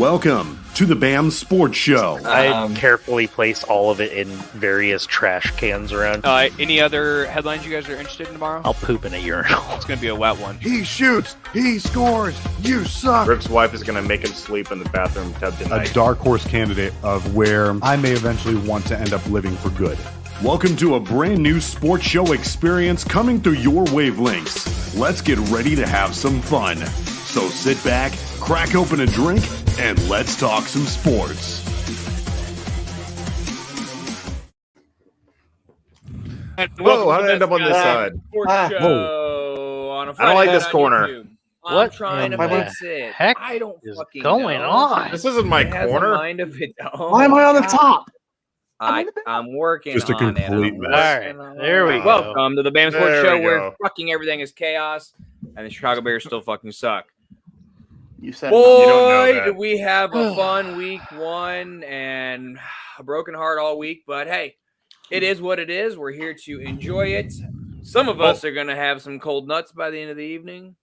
Welcome to the BAM Sports Show. I carefully placed all of it in various trash cans around. Any other headlines you guys are interested in tomorrow? I'll poop in a urinal. It's going to be a wet one. He shoots. He scores. You suck. Rick's wife is going to make him sleep in the bathroom tub tonight. A dark horse candidate of where I may eventually want to end up living for good. Welcome to a brand new sports show experience coming through your wavelengths. Let's get ready to have some fun. So sit back, crack open a drink, and let's talk some sports. Whoa, how did I end up on this side? On a I don't like this on corner. YouTube. What I'm trying to in the fix it. heck I don't is fucking going know. on? This isn't my It has a corner. mind of its own. Why am I on the top? I'm working Just a on it. complete I'm mess. working All right, on there we it. go. Welcome to the BAM Sports There Show we where go. fucking everything is chaos and the Chicago Bears still fucking suck. You said don't know Boy, that. did we have a fun week one and a broken heart all week, but hey, it is what it is. We're here to enjoy it. Some of us are going to have some cold nuts by the end of the evening.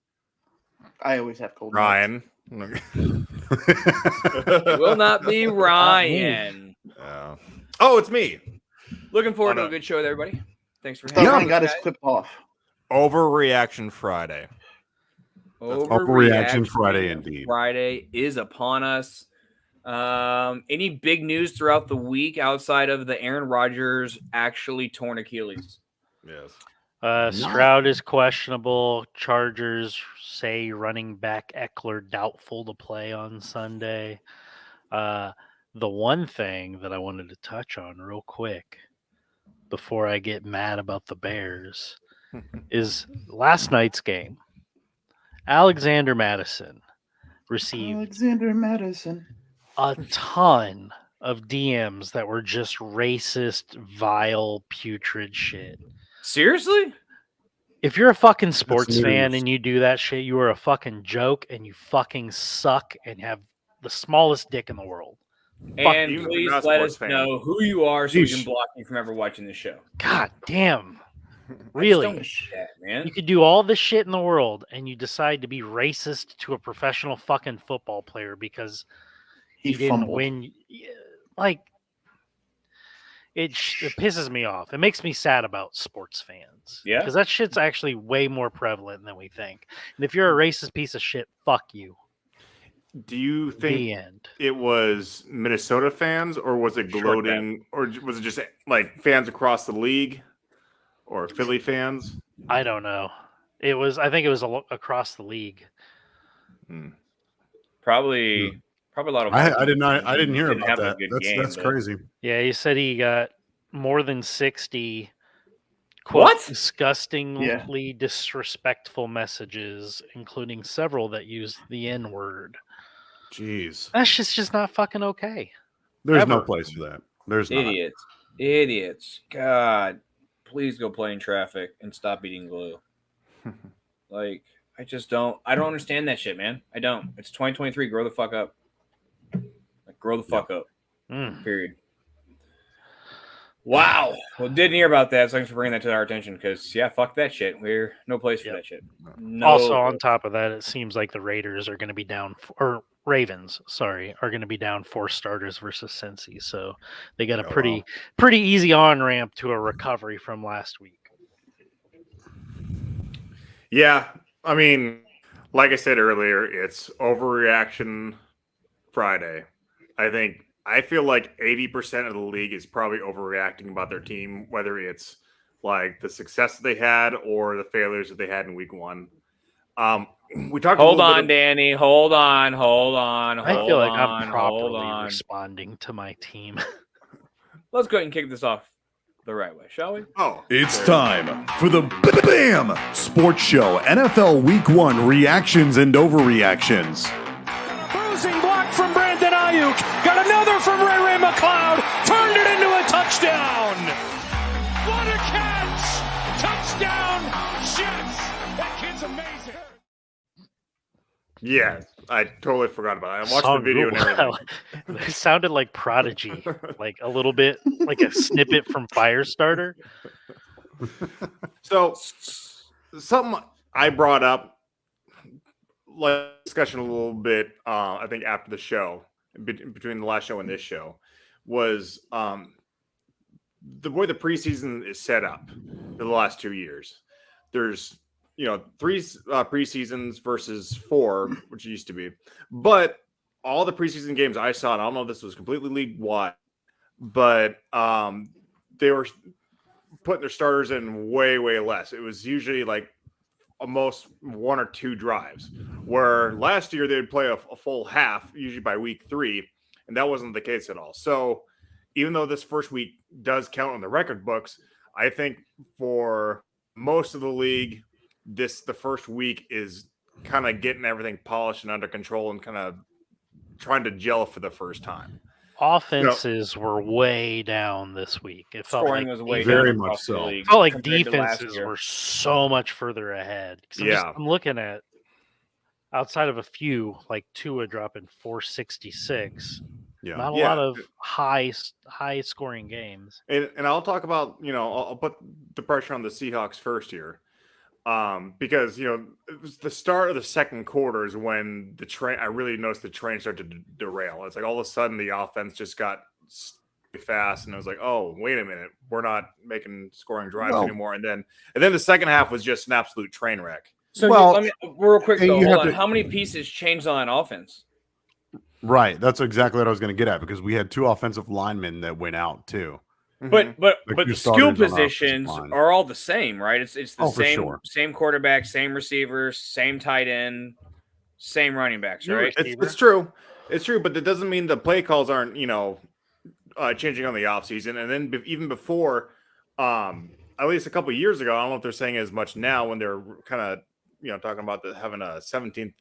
I always have cold. Ryan. It will not be Ryan. Oh, it's me. Looking forward to Oh, a no. good show there, everybody. Thanks for I thought hanging Ryan out. got his guys. clip off. Overreaction Friday. Overreaction Friday, indeed. Friday is upon us. Any big news throughout the week outside of the Aaron Rodgers actually torn Achilles? Yes. Stroud is questionable. Chargers say running back Eckler doubtful to play on Sunday. The one thing that I wanted to touch on real quick before I get mad about the Bears is last night's game. Alexander Madison received Alexander Madison. a ton of DMs that were just racist, vile, putrid shit. Seriously? If you're a fucking sports news. fan and you do that shit, you are a fucking joke and you fucking suck and have the smallest dick in the world. And you, please you're not a let sports us fan. know who you are so we Yeesh. can block you from ever watching the show. God damn. I just Really? don't get that, man. You could do all the shit in the world and you decide to be racist to a professional fucking football player because He you didn't fumbled. win. Like, it pisses me off. It makes me sad about sports fans. Yeah? Because that shit's actually way more prevalent than we think. And if you're a racist piece of shit, fuck you. Do you think The end. it was Minnesota fans, or was it Short gloating, or was it just like fans across the league, or Philly fans? I don't know. I think it was across the league. Probably a lot of. I didn't hear Didn't about have a that. good That's game, that's but- crazy. Yeah, he said he got more than 60 What? disgustingly disrespectful messages, including several that used the N-word. Jeez. That's just not fucking okay. There's no Ever. place for that. There's not. Idiots. God, please go play in traffic and stop eating glue. Like, I don't understand that shit, man. I don't. It's 2023. Grow the fuck up. Like, grow the fuck up. Mm. Period. Wow. Well, didn't hear about that. So thanks for bringing that to our attention. Because fuck that shit. We're no place for Yep. that shit. No. Also, on top of that, it seems like the Raiders are going to be down, or Ravens, sorry, are going to be down 4 starters versus Cincy. So they got a pretty easy on ramp to a recovery from last week. Yeah, I mean, like I said earlier, it's overreaction Friday. I feel like 80% of the league is probably overreacting about their team, whether it's like the success that they had or the failures that they had in week one. We talked. Hold a little on, bit Danny. Hold on. I feel like I'm properly responding to my team. Let's go ahead and kick this off the right way, shall we? It's time for the BAM Sports Show NFL Week 1 reactions and overreactions. Bruising block from Brandon Ayuk. Got another from Ray McLeod. Turned it into a touchdown. What a catch. Touchdown Jets. That kid's amazing. Yeah, I totally forgot about it. I watched the video and everything. It sounded like Prodigy, like a little bit like a snippet from Firestarter. So, something I brought up, like discussion a little bit, I think after the show, between the last show and this show was the way the preseason is set up for the last 2 years. There's 3 preseasons versus 4, which it used to be, but all the preseason games I saw, and I don't know if this was completely league wide, but they were putting their starters in way less. It was usually like almost 1 or 2 drives, where last year they'd play a full half, usually by week 3, and that wasn't the case at all. So even though this first week does count on the record books, I think for most of the league, the first week is kind of getting everything polished and under control and kind of trying to gel for the first time. Offenses were way down this week. It felt Scoring like was way very down much across the so. league It felt like compared to last defenses year. were so much further ahead. 'Cause I'm looking at, outside of a few, like Tua dropping 466. Yeah. Not a lot of high scoring games. And I'll talk about, I'll put the pressure on the Seahawks first here. Because, it was the start of the second quarter is when I really noticed the train started to derail. It's like all of a sudden the offense just got fast, and it was like, oh, wait a minute, we're not making scoring drives anymore. And then the second half was just an absolute train wreck. So let me real quick though. Hold on. How many pieces changed on that offense? Right. That's exactly what I was going to get at, because we had 2 offensive linemen that went out too. But Like the 2 skill starters on offensive positions line. are all the same, right? It's the for same sure. same quarterback, same receivers, same tight end, same running backs, right? It's true. It's true, but that doesn't mean the play calls aren't, changing on the offseason. And then even before, at least a couple of years ago, I don't know if they're saying as much now when they're kind of, talking about having a 17th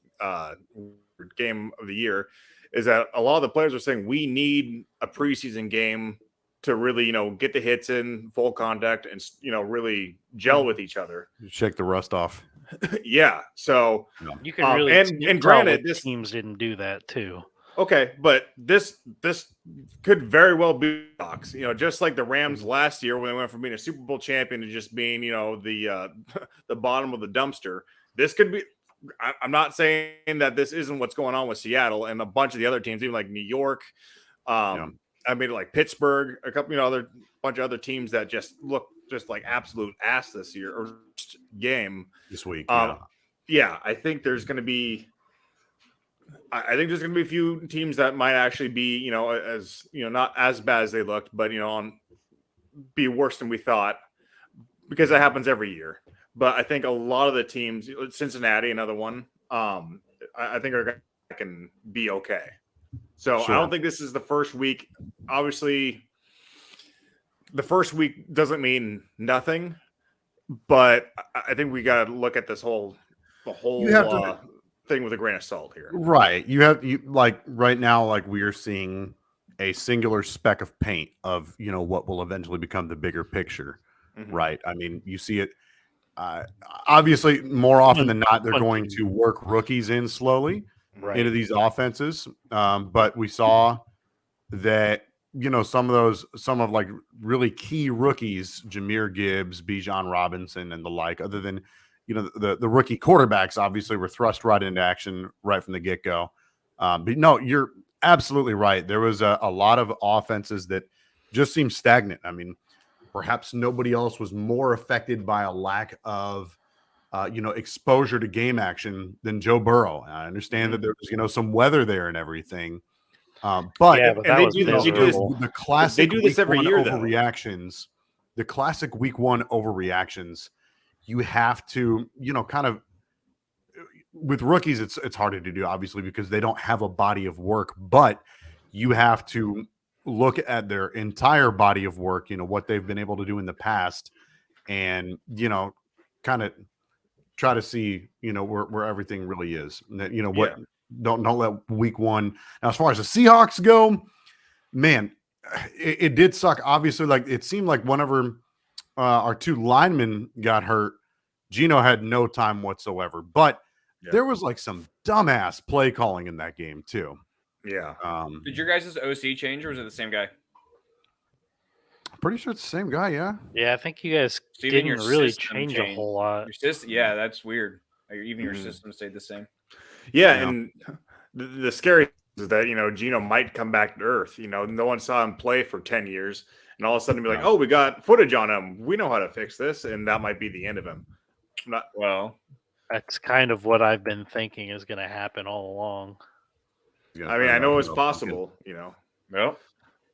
game of the year, is that a lot of the players are saying we need a preseason game to really, get the hits in, full contact, and, really gel with each other. Shake the rust off. Yeah. So You can really and tell granted, which teams didn't do that too. okay, but this could very well be Fox. Just like the Rams last year when they went from being a Super Bowl champion to just being, the the bottom of the dumpster. This could be. I'm not saying that this isn't what's going on with Seattle and a bunch of the other teams, even like New York. I mean, like Pittsburgh, a couple, bunch of other teams that just look just like absolute ass this year or game This week. Yeah, I think there's going to be. I think there's going to be a few teams that might actually be, as not as bad as they looked, but be worse than we thought, because that happens every year. But I think a lot of the teams, Cincinnati, another one, I think can be okay. So Sure. I don't think this is the first week. Obviously, the first week doesn't mean nothing, but I think we got to look at the whole You have to- thing with a grain of salt here. Right. Like right now, like we are seeing a singular speck of paint of, what will eventually become the bigger picture. Mhm. Right. I mean, you see it. Obviously, more often than not, they're going to work rookies in slowly into these offenses. But we saw that, some of like really key rookies, Jahmyr Gibbs, Bijan Robinson, and the like, other than, the rookie quarterbacks obviously were thrust right into action right from the get-go. But no, you're absolutely right. There was a lot of offenses that just seemed stagnant. I mean, perhaps nobody else was more affected by a lack of, exposure to game action than Joe Burrow. I understand that there was, some weather there and everything. But Yeah, but that was miserable. the classic They do this week every one year, though. overreactions. The classic week 1 overreactions. You have to, kind of with rookies, it's harder to do, obviously, because they don't have a body of work, but you have to look at their entire body of work, what they've been able to do in the past, and, kind of try to see, where everything really is. That, what don't let week 1. Now, as far as the Seahawks go, man, it did suck. Obviously, like it seemed like whenever our 2 linemen got hurt, Geno had no time whatsoever. But there was like some dumbass play calling in that game too. Yeah. Did your guys' OC change, or was it the same guy? Pretty sure it's the same guy. Yeah. Yeah, I think you guys Steven, didn't your really system change a changed. whole lot. Your system, yeah, that's weird. Even your Mhm. system stayed the same. Yeah, Yeah. and the scary is that Geno might come back to earth. No one saw him play for 10 years, and all of a sudden be like, "Oh, we got footage on him. We know how to fix this," and that might be the end of him. Well, That's kind of what I've been thinking is going to happen all along. I mean, I know it's possible, well,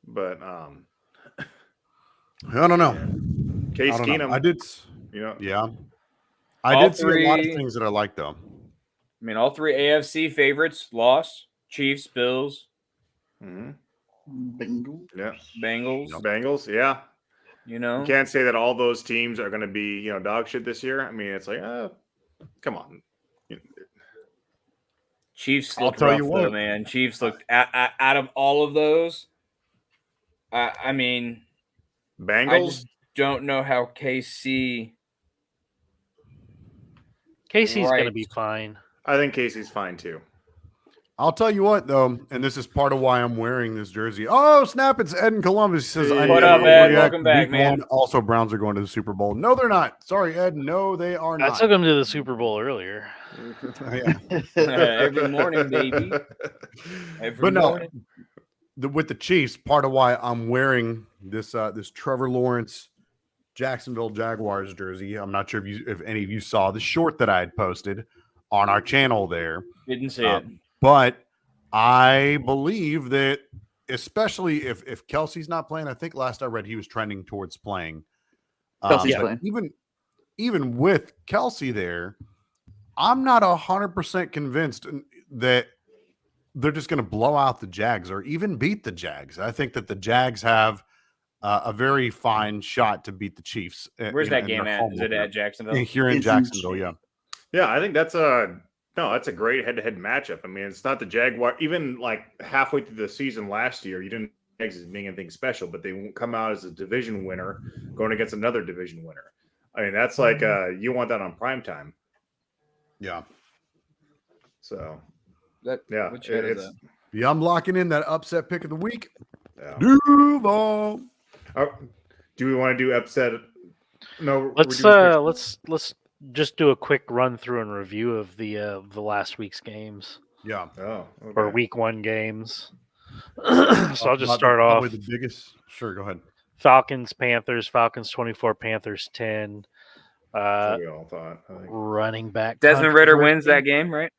but I don't know. Case I don't know. Keenum, I did. Yeah, I All did see a lot of three- things that I liked though. I mean, all three AFC favorites lost: Chiefs, Bills, Mhm. Bengals. Yeah, Bengals. Bengals, yeah. You know, You can't say that all those teams are going to be, dog shit this year. I mean, it's like, come on. Chiefs I'll look tell rough, you though, what. man. Chiefs look out of all of those. I mean, I Bengals, just don't know how KC. Casey's going to Right. be fine. I think Casey's fine too. I'll tell you what though, and this is part of why I'm wearing this jersey. Oh snap! It's Ed in Columbus. He says, "I What need up, to Ed? overreact. Welcome back, Week man. one, also, Browns are going to the Super Bowl. No, they're not. Sorry, Ed. No, they are I not. took him to the Super Bowl earlier. Yeah. Every morning, baby. Every But no, morning. with the Chiefs, part of why I'm wearing this this Trevor Lawrence Jacksonville Jaguars jersey. I'm not sure if any of you saw the short that I had posted on our channel there, Didn't see it. but I believe that especially if Kelsey's not playing, I think last I read he was trending towards playing. Kelsey's But playing. even with Kelsey there, I'm not 100% convinced that they're just going to blow out the Jags or even beat the Jags. I think that the Jags have a very fine shot to beat the Chiefs. Where's that game their at? home Is it opener. at Jacksonville? Here in It's in Jacksonville? Yeah. Yeah, I think that's a great head-to-head matchup. I mean, it's not the Jaguar. Even like halfway through the season last year, you didn't Jags as being anything special, but they won't come out as a division winner going against another division winner. I mean, that's like you want that on prime time. Yeah. So That, yeah, which head is it's that? Yeah, I'm locking in that upset pick of the week. yeah. Duval. Do we want to do upset? No, Let's just do a quick run through and review of the last week's games Yeah. Oh, or okay. week one games. So I'll just start off. Probably the biggest. Sure, go ahead. Falcons, Panthers, Falcons 24, Panthers 10. That's what we all thought. I think. Running back. Desmond Ritter controversy. wins that game, right?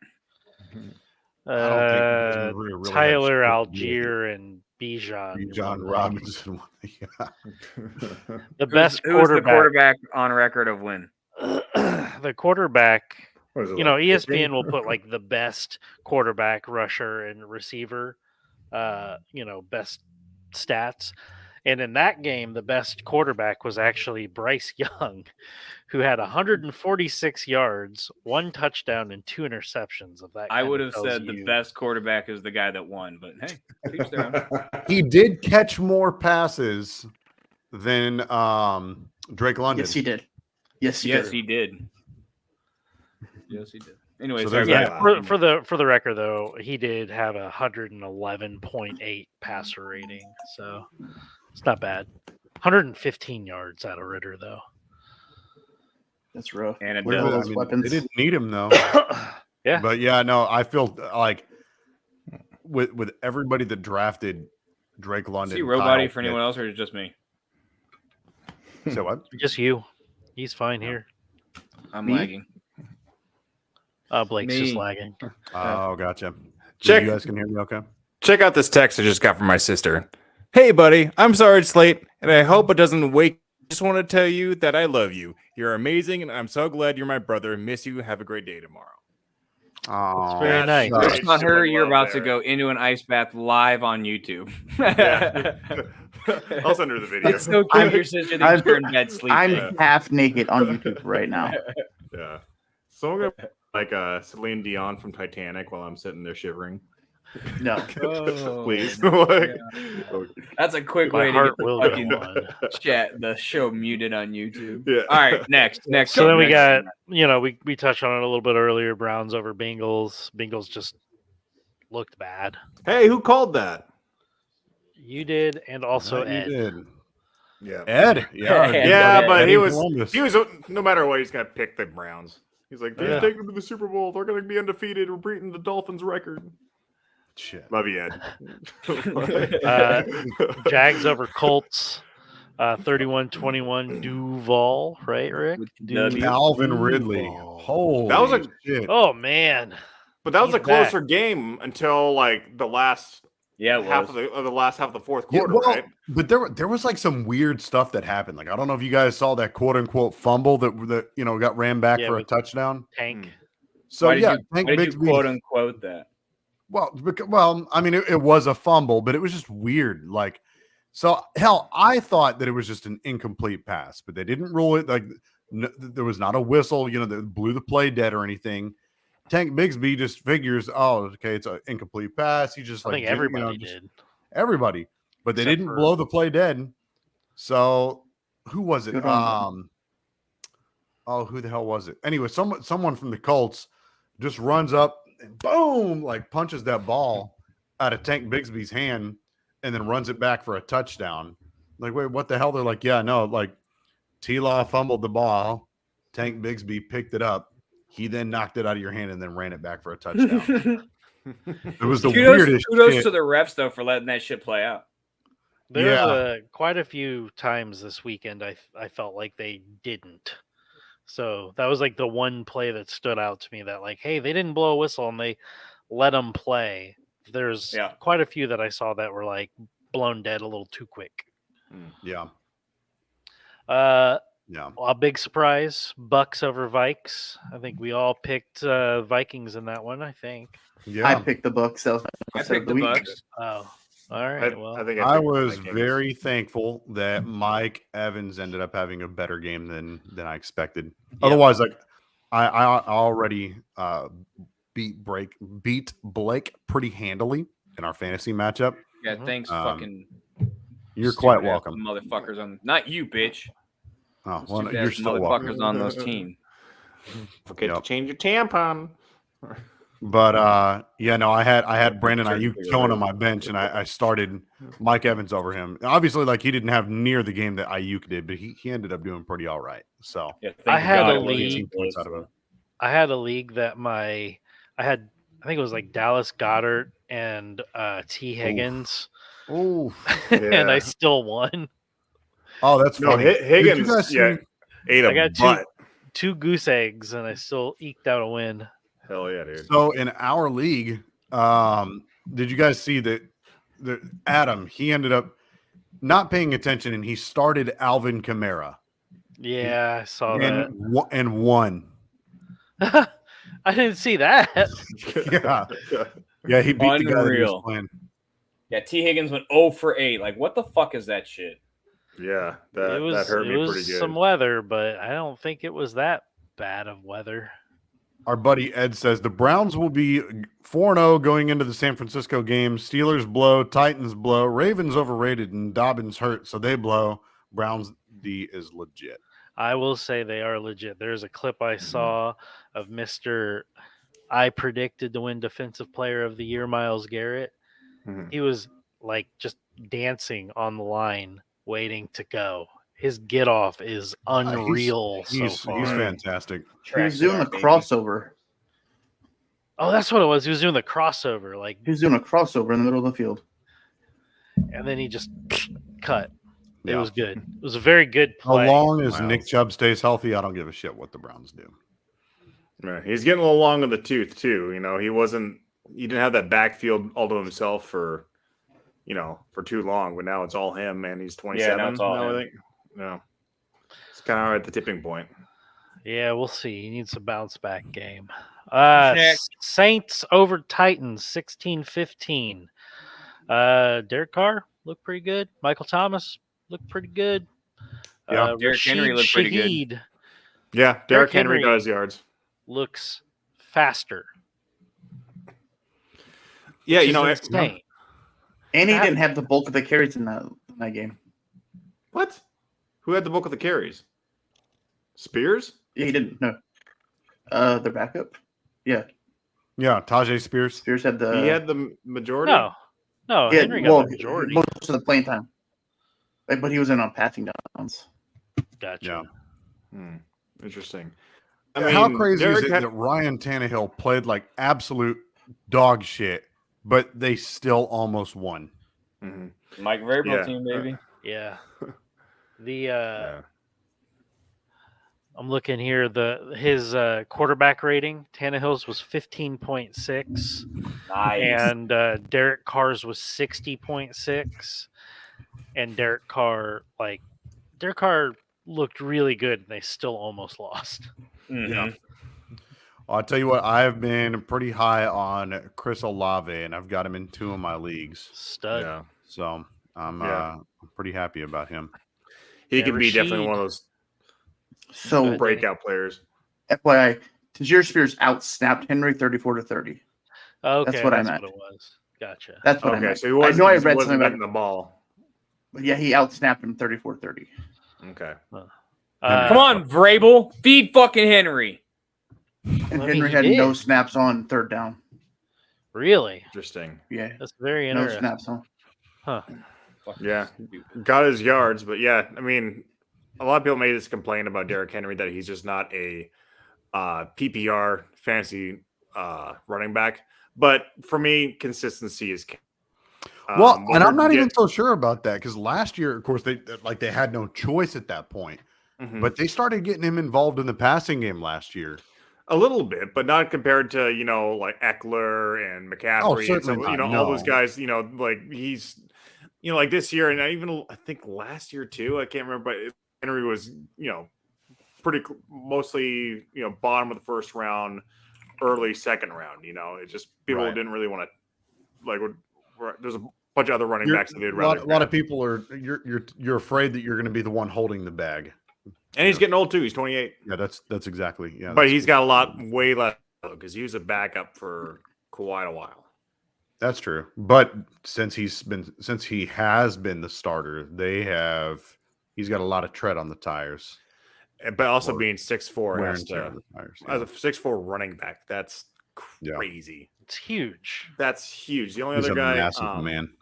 I don't think Desmond Ritter really had Tyler shit to do with Algier and Bijan. John won that Robinson. Yeah. game. The best Who's the quarterback. quarterback on record of win? The quarterback. What is it, You know, like ESPN 15? will put like the best quarterback, rusher, and receiver. Best stats. And in that game, the best quarterback was actually Bryce Young, who had 146 yards, 1 touchdown, and 2 interceptions of that. I kind would of have tells said the you- best quarterback is the guy that won, but hey, to each their own. He did catch more passes than Drake London. Yes, he did. Yes, he Yes, did. he did. Yes, he did. Anyway, So sorry. there's Yeah, that. for the record though, he did have a 111.8 passer rating, so it's not bad. 115 yards out of Ritter though. That's rough. And it Where's does. all those weapons? They didn't need him though. Yeah. But yeah, no, I feel like with everybody that drafted Drake London. See Robody Kyle for anyone else, or is it just me? Pitts- So what? Just you. He's fine here. I'm Me? lagging. Blake's just Me. lagging. Oh, gotcha. Check. You guys can hear me okay? Check out this text I just got from my sister. Hey, buddy, I'm sorry it's late, and I hope it doesn't wake. Just want to tell you that I love you. You're amazing, and I'm so glad you're my brother. Miss you. Have a great day tomorrow. Oh, very nice. sorry. It's not her. Super You're love about to there. go into an ice bath live on YouTube. Yeah. I'll send her the video. It's so cute. Your sister thinks you're in bed sleeping. I'm half naked on YouTube right now. Yeah. So I'm gonna like Celine Dion from Titanic while I'm sitting there shivering. No. Oh, Please. That's a quick My way to heart get will the go fucking on. the show muted on YouTube. Yeah. All right, next. So then we next. got, we touched on it a little bit earlier. Browns over Bengals. Bengals just looked bad. Hey, who called that? You did, and also You Ed. did. Yeah. Ed. Yeah. Yeah, but Ed he in was Columbus. no matter what, he's gonna pick the Browns. He's like, they're Yeah. taking them to the Super Bowl. They're gonna be undefeated. We're beating the Dolphins record. Shit. Love you, Ed. Jags over Colts. 31-21 Duval, right, Rick? W. Calvin Ridley. Duval. Holy That was a- shit. Oh man. But that was a He's back. closer game until like the last Yeah, it half was. of the last half of the fourth Yeah, quarter, well, right? but there was like some weird stuff that happened. Like I don't know if you guys saw that quote unquote fumble that got ran back Yeah, for a with- touchdown. Tank. So why did yeah, you, Tank why did you Bigsby- quote unquote that? Well, I mean, it was a fumble, but it was just weird. Like, so hell, I thought that it was just an incomplete pass, but they didn't rule it. Like, there was not a whistle, that blew the play dead or anything. Tank Bigsby just figures, oh, okay, it's an incomplete pass. He just I like think everybody did. everybody, but they Except didn't for- blow the play dead. So who was it? Good on Who the hell was it? Anyway, someone from the Colts just runs up and boom, like punches that ball out of Tank Bigsby's hand and then runs it back for a touchdown. Like, wait, what the hell? They're like, yeah, no, like T-Law fumbled the ball. Tank Bigsby picked it up. He then knocked it out of your hand and then ran it back for a touchdown. It was the weirdest kudos shit. to the refs though for letting that shit play out. There's Yeah. quite a few times this weekend I felt like they didn't. So that was like the one play that stood out to me that like, hey, they didn't blow a whistle and they let them play. There's Yeah. quite a few that I saw that were like blown dead a little too quick. Yeah. Uh, Yeah. a big surprise, Bucks over Vikes. I think we all picked Vikings in that one. I think. Yeah. I picked the Bucks. That was my I upset of picked the week. Bucks. Oh, all right. Well, I think I picked the was Vikings. very thankful that Mike Evans ended up having a better game than I expected. Otherwise, like I already beat Blake pretty handily in our fantasy matchup. Yeah, thanks, Um, fucking. You're quite stupid-ass welcome. motherfuckers on. Not you, bitch. Oh, well, Stupid you're ass still motherfuckers welcome. on those teams. Forget Yep. to change your tampon. But yeah, no, I had Brandon Sure, Ayuk figure killing it on my bench, and I started Mike Evans over him. Obviously, like he didn't have near the game that Ayuk did, but he ended up doing pretty all right. So Yeah, I had God a it wasn't league- 18 points out of him. I had a league that I think it was like Dallas Goddard and T Higgins, Oh, and I Yeah. still won. oh, that's No, funny. Did you Higgins, guys see- ate I a got butt. two goose eggs, and I still eked out a win. Hell yeah, dude. So in our league, did you guys see that? Adam, he ended up not paying attention, and he started Alvin Kamara Yeah, I saw and won. that. I didn't see that. Yeah, he beat the guy that he was Unreal. playing. Yeah, T. Higgins went 0 for 8. Like, what the fuck is that shit? Yeah, it that was hurt it me was pretty good. some weather, but I don't think it was that bad of weather. Our buddy Ed says the Browns will be 4-0 going into the San Francisco game. Steelers blow, Titans blow, Ravens overrated, and Dobbins hurt, so they blow. Browns D is legit. I will say they are legit. There's a clip I saw of Mr. I predicted to win Defensive Player of the Year, Myles Garrett. Mhm. He was like just dancing on the line, waiting to go. His get off is unreal He's so far. fantastic. He was doing the crossover. Oh, that's what it was. He was doing the crossover, like, He was doing a crossover in the middle of the field. and then he just cut. It Yeah. was good. It was a very good How play. long as Miles. Nick Chubb stays healthy, I don't give a shit what the Browns do. Right. He's getting a little long in the tooth too. He didn't have that backfield all to himself for too long, but now it's all him, man. He's 27 now it's all now, him. I think. No. It's kind of at the tipping point. Yeah, we'll see. He needs a bounce back game. Next. Saints over Titans, 16-15. Derek Carr looked pretty good. Michael Thomas looked pretty good. Yeah, Derrick Henry Rashid looked pretty good. Shaheed Yeah, Derrick Derrick Henry Henry. does yards. looks faster. Yeah, which you know, is insane. And he That- didn't have the bulk of the carries in that game. what? Who had the bulk of the carries? Spears? Yeah, he didn't. No. Their backup. Yeah. Yeah, Tajay Spears. Spears had the. He had the majority. No, yeah, Henry got well, the majority. most of the playing time. But he was in on passing downs. Gotcha. Yeah. Interesting. How crazy is Derrick it had- that Ryan Tannehill played like absolute dog shit, but they still almost won. Mhm. Mike Vrabel Yeah. team, baby. Yeah. The Yeah. I'm looking here. His quarterback rating, Tannehill's was 15.6, Nice. and Derek Carr's was 60.6. And Derek Carr looked really good, and they still almost lost. Mhm. Yeah. I'll tell you what, I've been pretty high on Chris Olave, and I've got him in 2 of my leagues. Stud. Yeah. So I'm pretty happy about him. He Yeah, can be definitely Rashid. one of those So, Good. breakout players. FYI, Tajir Spears outsnapped Henry 34-30. Okay, what I that's meant. what it was. Gotcha. That's what I Okay, meant. so he wasn't, I know I he read wasn't something about betting it, the ball. but yeah, he outsnapped him 34-30. Okay. Come on, Vrabel. Feed fucking Henry. And I mean, Henry he had no did. snaps on third down. Really? Interesting. Yeah, That's very no interesting. snaps on. Huh. Yeah. Got his yards, but yeah, I mean, a lot of people made this complaint about Derrick Henry that he's just not a PPR fantasy running back. But for me, consistency is key. Well, what and I'm we're not even get- so sure about that because last year, of course, they had no choice at that point. Mhm. But they started getting him involved in the passing game last year. A little bit, but not compared to, like Eckler and McCaffrey and certainly some, not, all those no. guys, like he's, like this year and I think last year too. I can't remember, but Henry was, pretty mostly, bottom of the first round, early second round. It just people Right. didn't really want to there's a bunch of other running backs that they'd A rather. lot of people are you're afraid that you're going to be the one holding the bag. And he's getting old too. He's 28. Yeah, that's exactly. Yeah, But that's- he's got a lot way less because he was a backup for quite a while. That's true. But since he has been the starter, he's got a lot of tread on the tires. But also Or being 6'4" Wear has and tear to, on the tires. as Yeah. a 6'4" running back, that's Yeah. crazy. It's huge. That's huge. The only He's other a guy, massive man.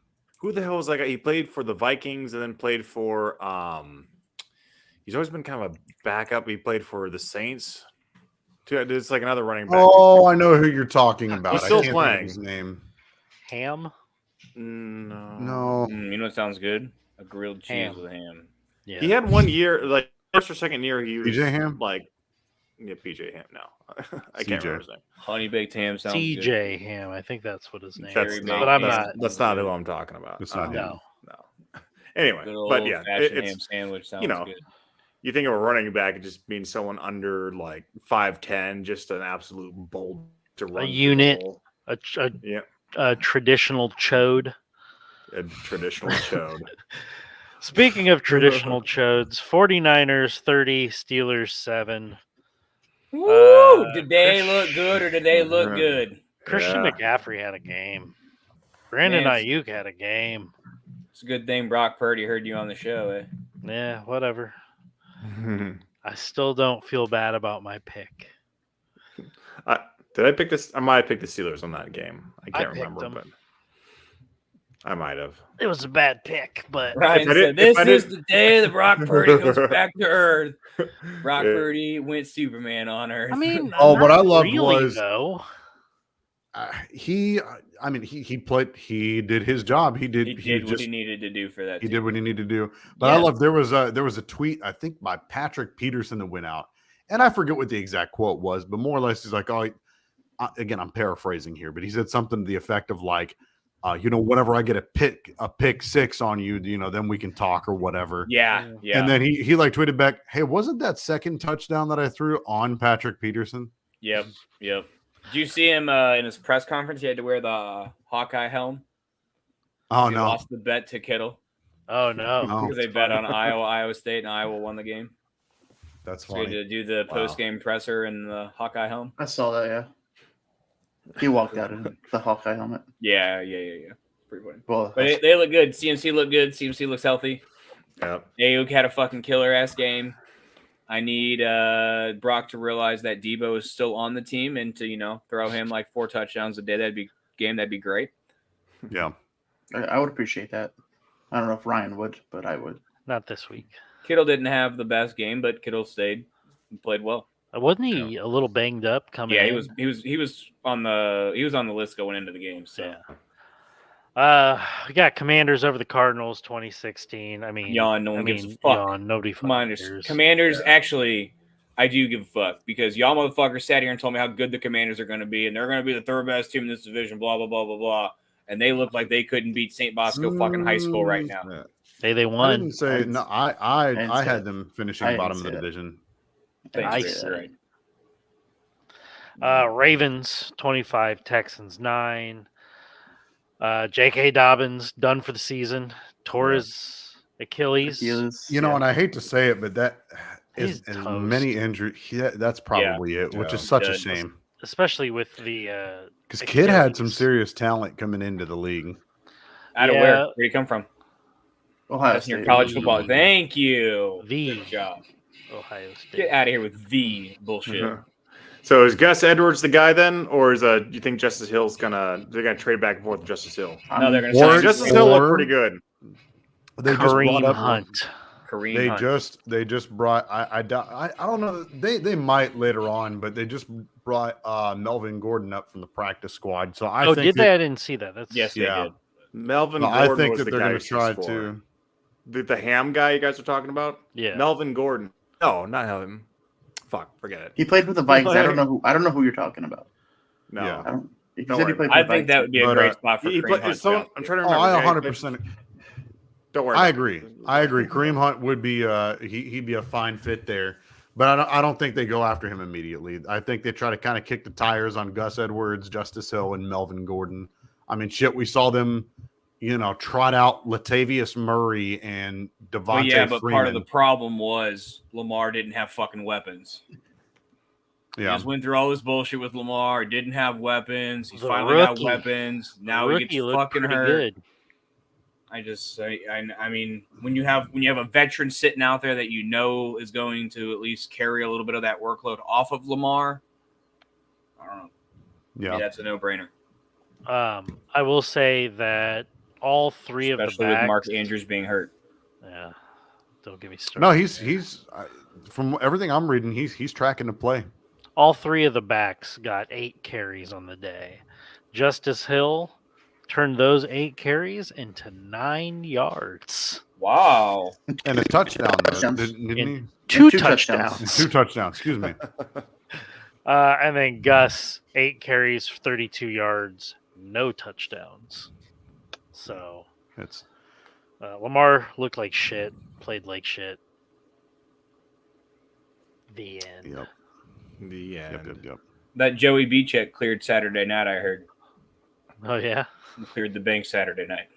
who the hell was that guy? He played for the Vikings and then played for. He's always been kind of a backup. He played for the Saints. It's like another running back. Oh, I know who you're talking about. He's I still can't think of playing. his name. Ham? No. No. You know what sounds good? A grilled cheese Ham. with ham. Yeah. He had 1 year, like first or second year, he was PJ Ham? like, yeah, PJ Ham. No, I CJ. can't remember his name. Honey baked ham sounds good. TJ Ham. I think that's what his name That's is. Very not, But I'm that's, not. that's not who I'm talking about. It's not him. No. No. Anyway, Good old but yeah, fashioned ham it's sandwich sounds good. you think of a running back, it just means someone under like 5'10", just an absolute bolt to run. through the unit. hole. A Yeah, traditional chode. a traditional chode. Speaking of traditional chodes, 49ers 30, Steelers 7. Woo! Did they Chris- look good or did they look good? Christian Yeah. McCaffrey had a game. Brandon Man, Ayuk had a game. It's a good thing Brock Purdy heard you on the show, eh? Yeah, whatever. I still don't feel bad about my pick. Did I pick this? I might have picked the Steelers on that game. I can't picked remember, them. but I might have. It was a bad pick, but Ryan I did- said, "This if I is did- the day that Brock Purdy comes back to Earth." Brock Yeah. Purdy went Superman on Earth. I mean, Oh, what not I loved really, was- though. He did his job. He did. he He did what just he needed to do for that. he team. did what he needed to do. But I Yeah. love there was a tweet I think by Patrick Peterson that went out, and I forget what the exact quote was, but more or less he's like, "Oh, again, I'm paraphrasing here, but he said something to the effect of like, whenever I get a pick six on you, then we can talk or whatever." Yeah, yeah. And then he like tweeted back, "Hey, wasn't that second touchdown that I threw on Patrick Peterson?" Yep. Did you see him in his press conference? He had to wear the Hawkeye helm. Oh He no, lost the bet to Kittle Oh no. Oh. because they bet on Iowa State, and Iowa won the game. that's So he had funny. to do the Wow. post game presser in the Hawkeye helm. I saw that. Yeah, he walked out in the Hawkeye helmet. Yeah. Pretty funny. Well, But they look good. CMC looked good. CMC looks healthy. Yep. Ayuk had a fucking killer ass game. I need Brock to realize that Debo is still on the team and to throw him like 4 touchdowns a day. That'd be great. Yeah, I would appreciate that. I don't know if Ryan would, but I would. Not this week. Kittle didn't have the best game, but Kittle stayed and played well. Wasn't he a little banged up coming Yeah, in? he was on the list going into the game. So Yeah. We got Commanders over the Cardinals 2016. I mean, Yawn, no one gives a fuck. yawn, nobody fucking Commanders. cares. Commanders, actually, I do give a fuck because y'all motherfuckers sat here and told me how good the Commanders are going to be, and they're going to be the third best team in this division, blah, blah, blah, blah, blah. And they look like they couldn't beat St. Bosco fucking high school right now. Yeah. Hey, they I won. didn't say didn't- no. didn't I say had it. them finishing I didn't bottom of the say it. division. Thanks, I Ray, said. right. Ravens 25, Texans 9. J.K. Dobbins done for the season. Tore his Achilles. You know, and I hate to say it, but that is He's as toast. many injuries. That's probably it, which Yeah. is such a Good. shame. Especially with the Because Kid had some Achilles. serious talent coming into the league. Out of Yeah. where? Where'd he come from? Ohio That's in your State. college football. Thank you. The Good job. Ohio State. Get out of here with the bullshit. Uh-huh. So is Gus Edwards the guy then, or is do you think Justice Hill's they're gonna trade back and forth with Justice Hill? No, they're going Or- to sign Justice Kareem Hill looked or- pretty good. They just Kareem brought up. Hunt. They Hunt. just brought. I don't know. They might later on, but they just brought Melvin Gordon up from the practice squad. So I Oh, think did they? I didn't see that. That's Yes, Yeah. they did. Melvin No, Gordon I think was that the they're guy going to who try shoots to. for. The ham guy you guys are talking about. Yeah. Melvin Gordon. No, not him. Fuck, forget it. He played with the Vikings. I don't know who you're talking about. No, Yeah. I don't. You Don't said he worry. played I with the think that would be a But, great spot for he Kareem played. Hunt. I'm trying to Oh, remember. I The guy- 100%. Don't worry. I about agree. it. I agree. Kareem Hunt would be. He'd be a fine fit there. But I don't think they go after him immediately. I think they try to kind of kick the tires on Gus Edwards, Justice Hill, and Melvin Gordon. I mean, shit, we saw them, trot out Latavius Murray and Devontae Well, yeah, but Freeman. part of the problem was Lamar didn't have fucking weapons. He yeah. just went through all this bullshit with Lamar. Didn't have weapons. He's The finally got rookie. weapons. Now he Rookie gets looked fucking pretty hurt. good. I mean, when you have a veteran sitting out there that is going to at least carry a little bit of that workload off of Lamar, I don't know. Yeah. Maybe that's a no-brainer, I will say that all three of the especially with backs. Mark Andrews being hurt. Yeah. Don't get me started. No, he's from everything I'm reading, he's tracking to play. All three of the backs got 8 carries on the day. Justice Hill turned those 8 carries into 9 yards. Wow. And a touchdown, though, Touchdowns. didn't he? Two Two touchdowns. touchdowns. 2 touchdowns, excuse me. And then Gus, 8 carries, 32 yards, no touchdowns. So It's Lamar looked like shit, played like shit. The end. yep, The end. yep. That Joey B check cleared Saturday night, I heard. Oh, yeah. He cleared the bank Saturday night.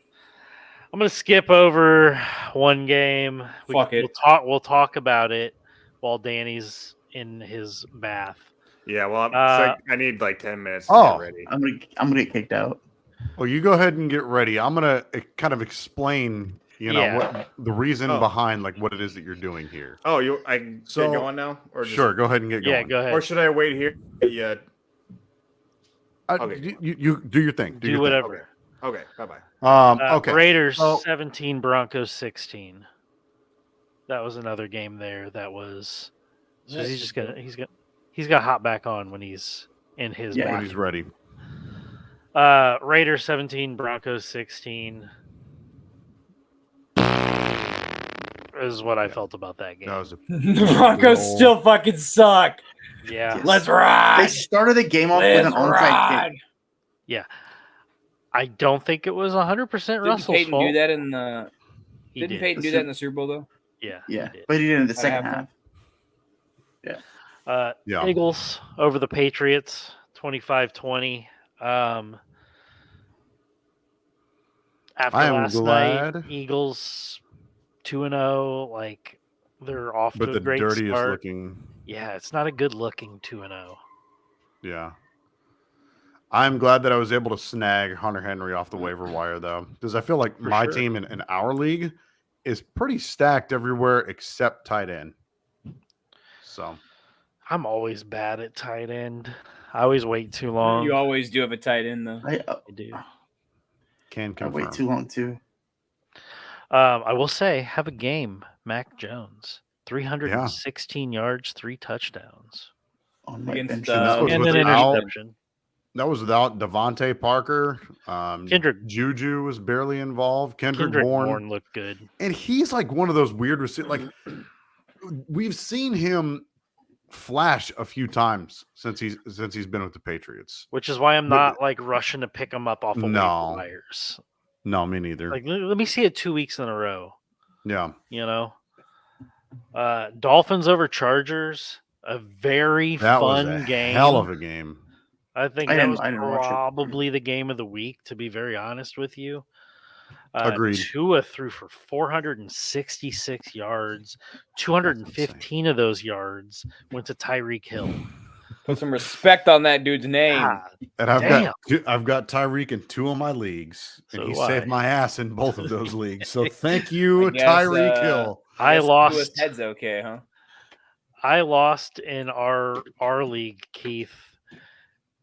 I'm gonna skip over one game. Fuck it. We'll talk about it while Danny's in his bath. Yeah, well, I need like 10 minutes to Oh. get ready. I'm gonna get kicked out. Well, you go ahead and get ready. I'm gonna kind of explain, Yeah. what the reason Oh. behind like what it is that you're doing here. Oh, I can So- get going now, or just, Sure, go ahead and get going. Yeah, go ahead. or should I wait here? Yeah. Okay. You do your thing. Do your whatever. Okay. Bye bye. Thing. Okay. Raiders So- 17, Broncos 16. That was another game there. That was. So he's got hop back on when he's in his Yeah. When bath. he's ready. Raiders 17, Broncos 16. Is what I felt about that game. That was a The Broncos Roll. still fucking suck. Yeah, Let's ride. They started the game off with an Let's onside ride. kick. I don't think it was 100% Didn't Russell's Peyton fault. do that in the? He Didn't did. Peyton do that in the Super Bowl though? Yeah, Yeah, he did. but he did in the At second halftime? half. Yeah. Eagles over the Patriots 25-20. After I am last night, glad- Eagles 2-0. Like they're off but to the a great dirtiest start. looking. Yeah, it's not a good looking 2-0. Yeah. I'm glad that I was able to snag Hunter Henry off the waiver wire, though, because I feel like For my sure. team in our league is pretty stacked everywhere except tight end. So, I'm always bad at tight end. I always wait too long. You always do have a tight end though. I do. can I confirm. wait too long too. I will say, have a game. Mac Jones, 316 yards, 3 touchdowns, On my Against, bench. That was and an without- interception. That was without Devontae Parker. Kendrick- Juju was barely involved. Kendrick Bourne. Bourne looked good. And he's like one of those weird receivers. Like we've seen him flash a few times since he's been with the Patriots. Which is why I'm But- not like rushing to pick him up off of No. wires. No, me neither. Like let me see it 2 weeks in a row. Yeah. You know, Dolphins over Chargers, a very That was fun a game. hell of a game. I think I that didn't- was I didn't watch it. probably the game of the week, to be very honest with you. Agreed. Tua threw for 466 yards. 215 of those yards went to Tyreek Hill. Put some respect on that dude's name. God, And I've Damn. got Tyreek in 2 of my leagues, and So he do I. saved my ass in both of those leagues. So thank you, I guess, Tyreek Hill. I Guess lost. Tua's head's okay, huh? I lost in our league, Keith,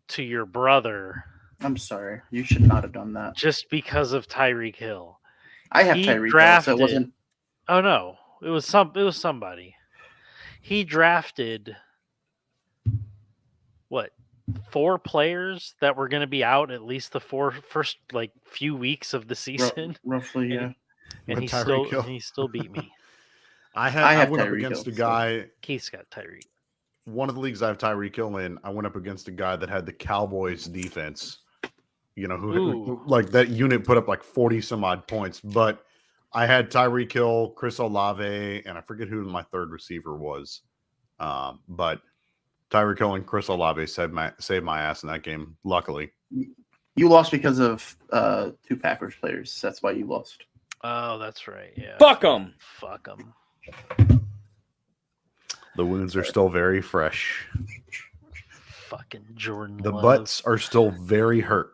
to your brother I'm sorry. You should not have done that. just because of Tyreek Hill. I have He Tyreek Hill, so drafted- it wasn't. Oh no, it was somebody. He drafted what 4 players that were going to be out at least the first like few weeks of the season, Roughly, yeah. and With Tyreek Hill. he still beat me. I have went up Tyreek against Hill, a so- guy. Keith's got Tyreek. One of the leagues I have Tyreek Hill in. I went up against a guy that had the Cowboys defense. You know, who Ooh. like that unit put up like 40 some odd points, but I had Tyreek Hill, Chris Olave, and I forget who my third receiver was. But Tyreek Hill and Chris Olave saved my ass in that game. Luckily, You lost because of 2 Packers players. That's why you lost. Oh, that's right. Yeah. Fuck them. Fuck them. the wounds are still very fresh. Fucking Jordan. The Love. butts are still very hurt.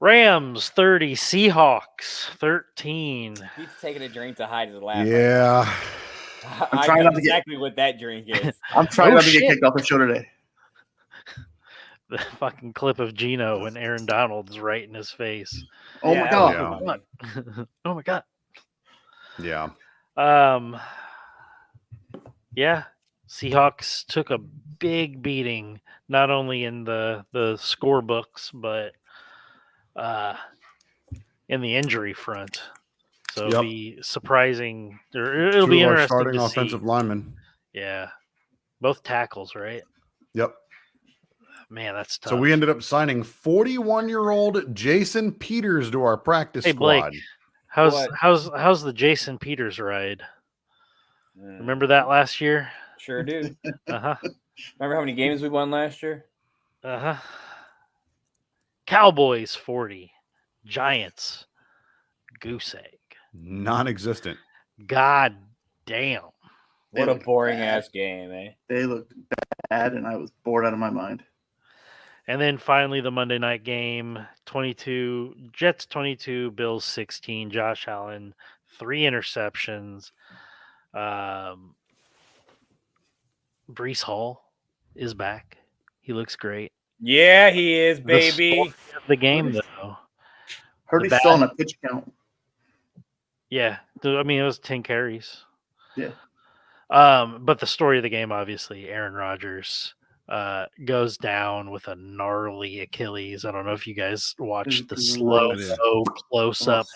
Rams 30, Seahawks 13. He's taking a drink to hide his laugh. Yeah. I trying know not to get- exactly what that drink is. I'm trying Oh, not to get shit. kicked off the show today. The fucking clip of Gino when Aaron Donald's right in his face. Oh Yeah, my god. Yeah. Oh my god. Yeah. Yeah. Seahawks took a big beating, not only in the score books, but in the injury front. So it'll Yep. be surprising, or it'll Two be of our interesting starting to offensive see. linemen. Yeah, both tackles, right? Yep. Man, that's tough. So we ended up signing 41-year-old Jason Peters to our practice Hey, Blake. squad. What? how's the Jason Peters ride? Remember that last year? Sure do. Uh huh. Remember how many games we won last year? Uh huh. Cowboys 40, Giants goose egg. Non-existent. God damn. They What a looked boring bad. ass game, eh? They looked bad, and I was bored out of my mind. And then finally the Monday night game, 22 Jets 22, Bills 16, Josh Allen 3 interceptions. Brees Hall is back. He looks great. Yeah, he is, The baby. story of the game though. Heard The he's bad- still on a pitch count. Yeah, I mean it was 10 carries. Yeah. But the story of the game, obviously, Aaron Rodgers goes down with a gnarly Achilles. I don't know if you guys watched the slow Yeah. close up.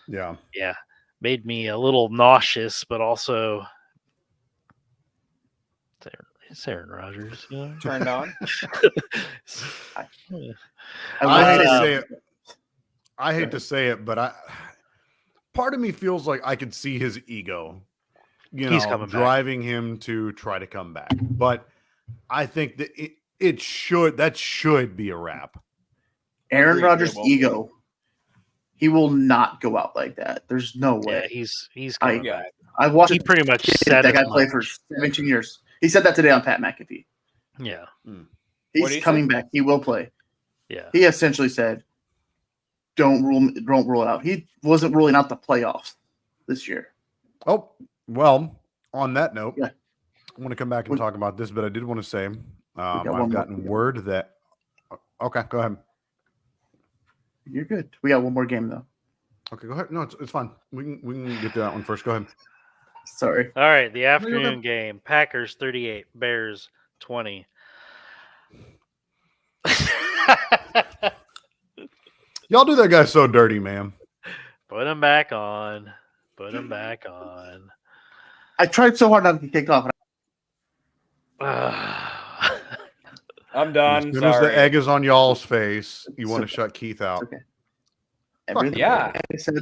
Yeah. Yeah, made me a little nauseous, but also it's Aaron Rodgers. You know? Turned on. I I hate would to say say it. I hate to say it, but part of me feels like I could see his ego, He's coming back. driving him to try to come back. But I think that that should be a wrap. Aaron Agreed, Rodgers' it won't be. ego. He will not go out like that. There's no Yeah, way. he's I- coming Yeah. back. I've watched He pretty much that said guy as play much. for 17 years. He said that today on Pat McAfee. Yeah, What'd He's he coming say? back. He will play. yeah. He essentially said, "Don't rule it out." He wasn't ruling out the playoffs this year. Oh, well, on that note, Yeah. I want to come back and talk about this, but I did want to say got one I've more. gotten word that. Okay, go ahead. You're good. We got one more game though. Okay, go ahead. No, it's fine. We can get to that one first. Go ahead. Sorry. All right, the afternoon game: Packers 38, Bears 20. Y'all do that guy so dirty, man. Put him back on. Put him back on. I tried so hard not to get kicked off. I'm As done. soon as Sorry. the egg is on y'all's face, you want to shut Keith out. Okay. Everything yeah. I said,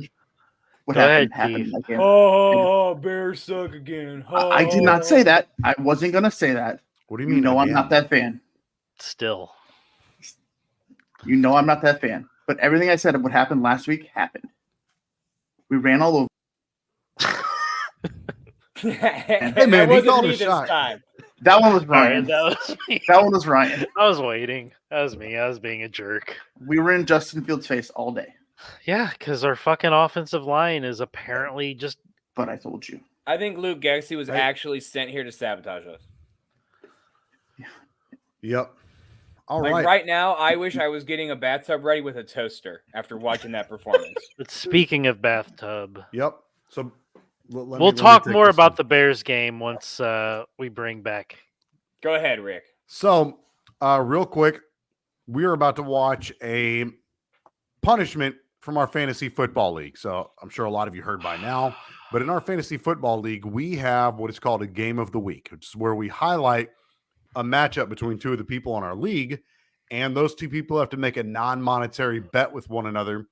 what Go ahead, happened again. Oh, Bears suck again. I did not say that. I wasn't going to say that. What do you You mean? know I'm again? not that fan. Still. You know I'm not that fan. But everything I said of what happened last week happened. We ran all over. Hey man, he wasn't called me a this shot. time. That one was All right, Ryan. that was me. That one was Ryan. I was waiting. That was me. I was being a jerk. We were in Justin Fields' face all day. Yeah, because our fucking offensive line is apparently just But I told you. I think Luke Gexey was Right. actually sent here to sabotage us. Yep. All Like right. right now, I wish I was getting a bathtub ready with a toaster after watching that performance. But speaking of bathtub, Yep. So let we'll me talk take more this about one. the Bears game once we bring back. Go ahead, Rick. So, real quick, we are about to watch a punishment from our fantasy football league. So, I'm sure a lot of you heard by now, but in our fantasy football league, we have what is called a game of the week, which is where we highlight a matchup between two of the people on our league, and those two people have to make a non-monetary bet with one another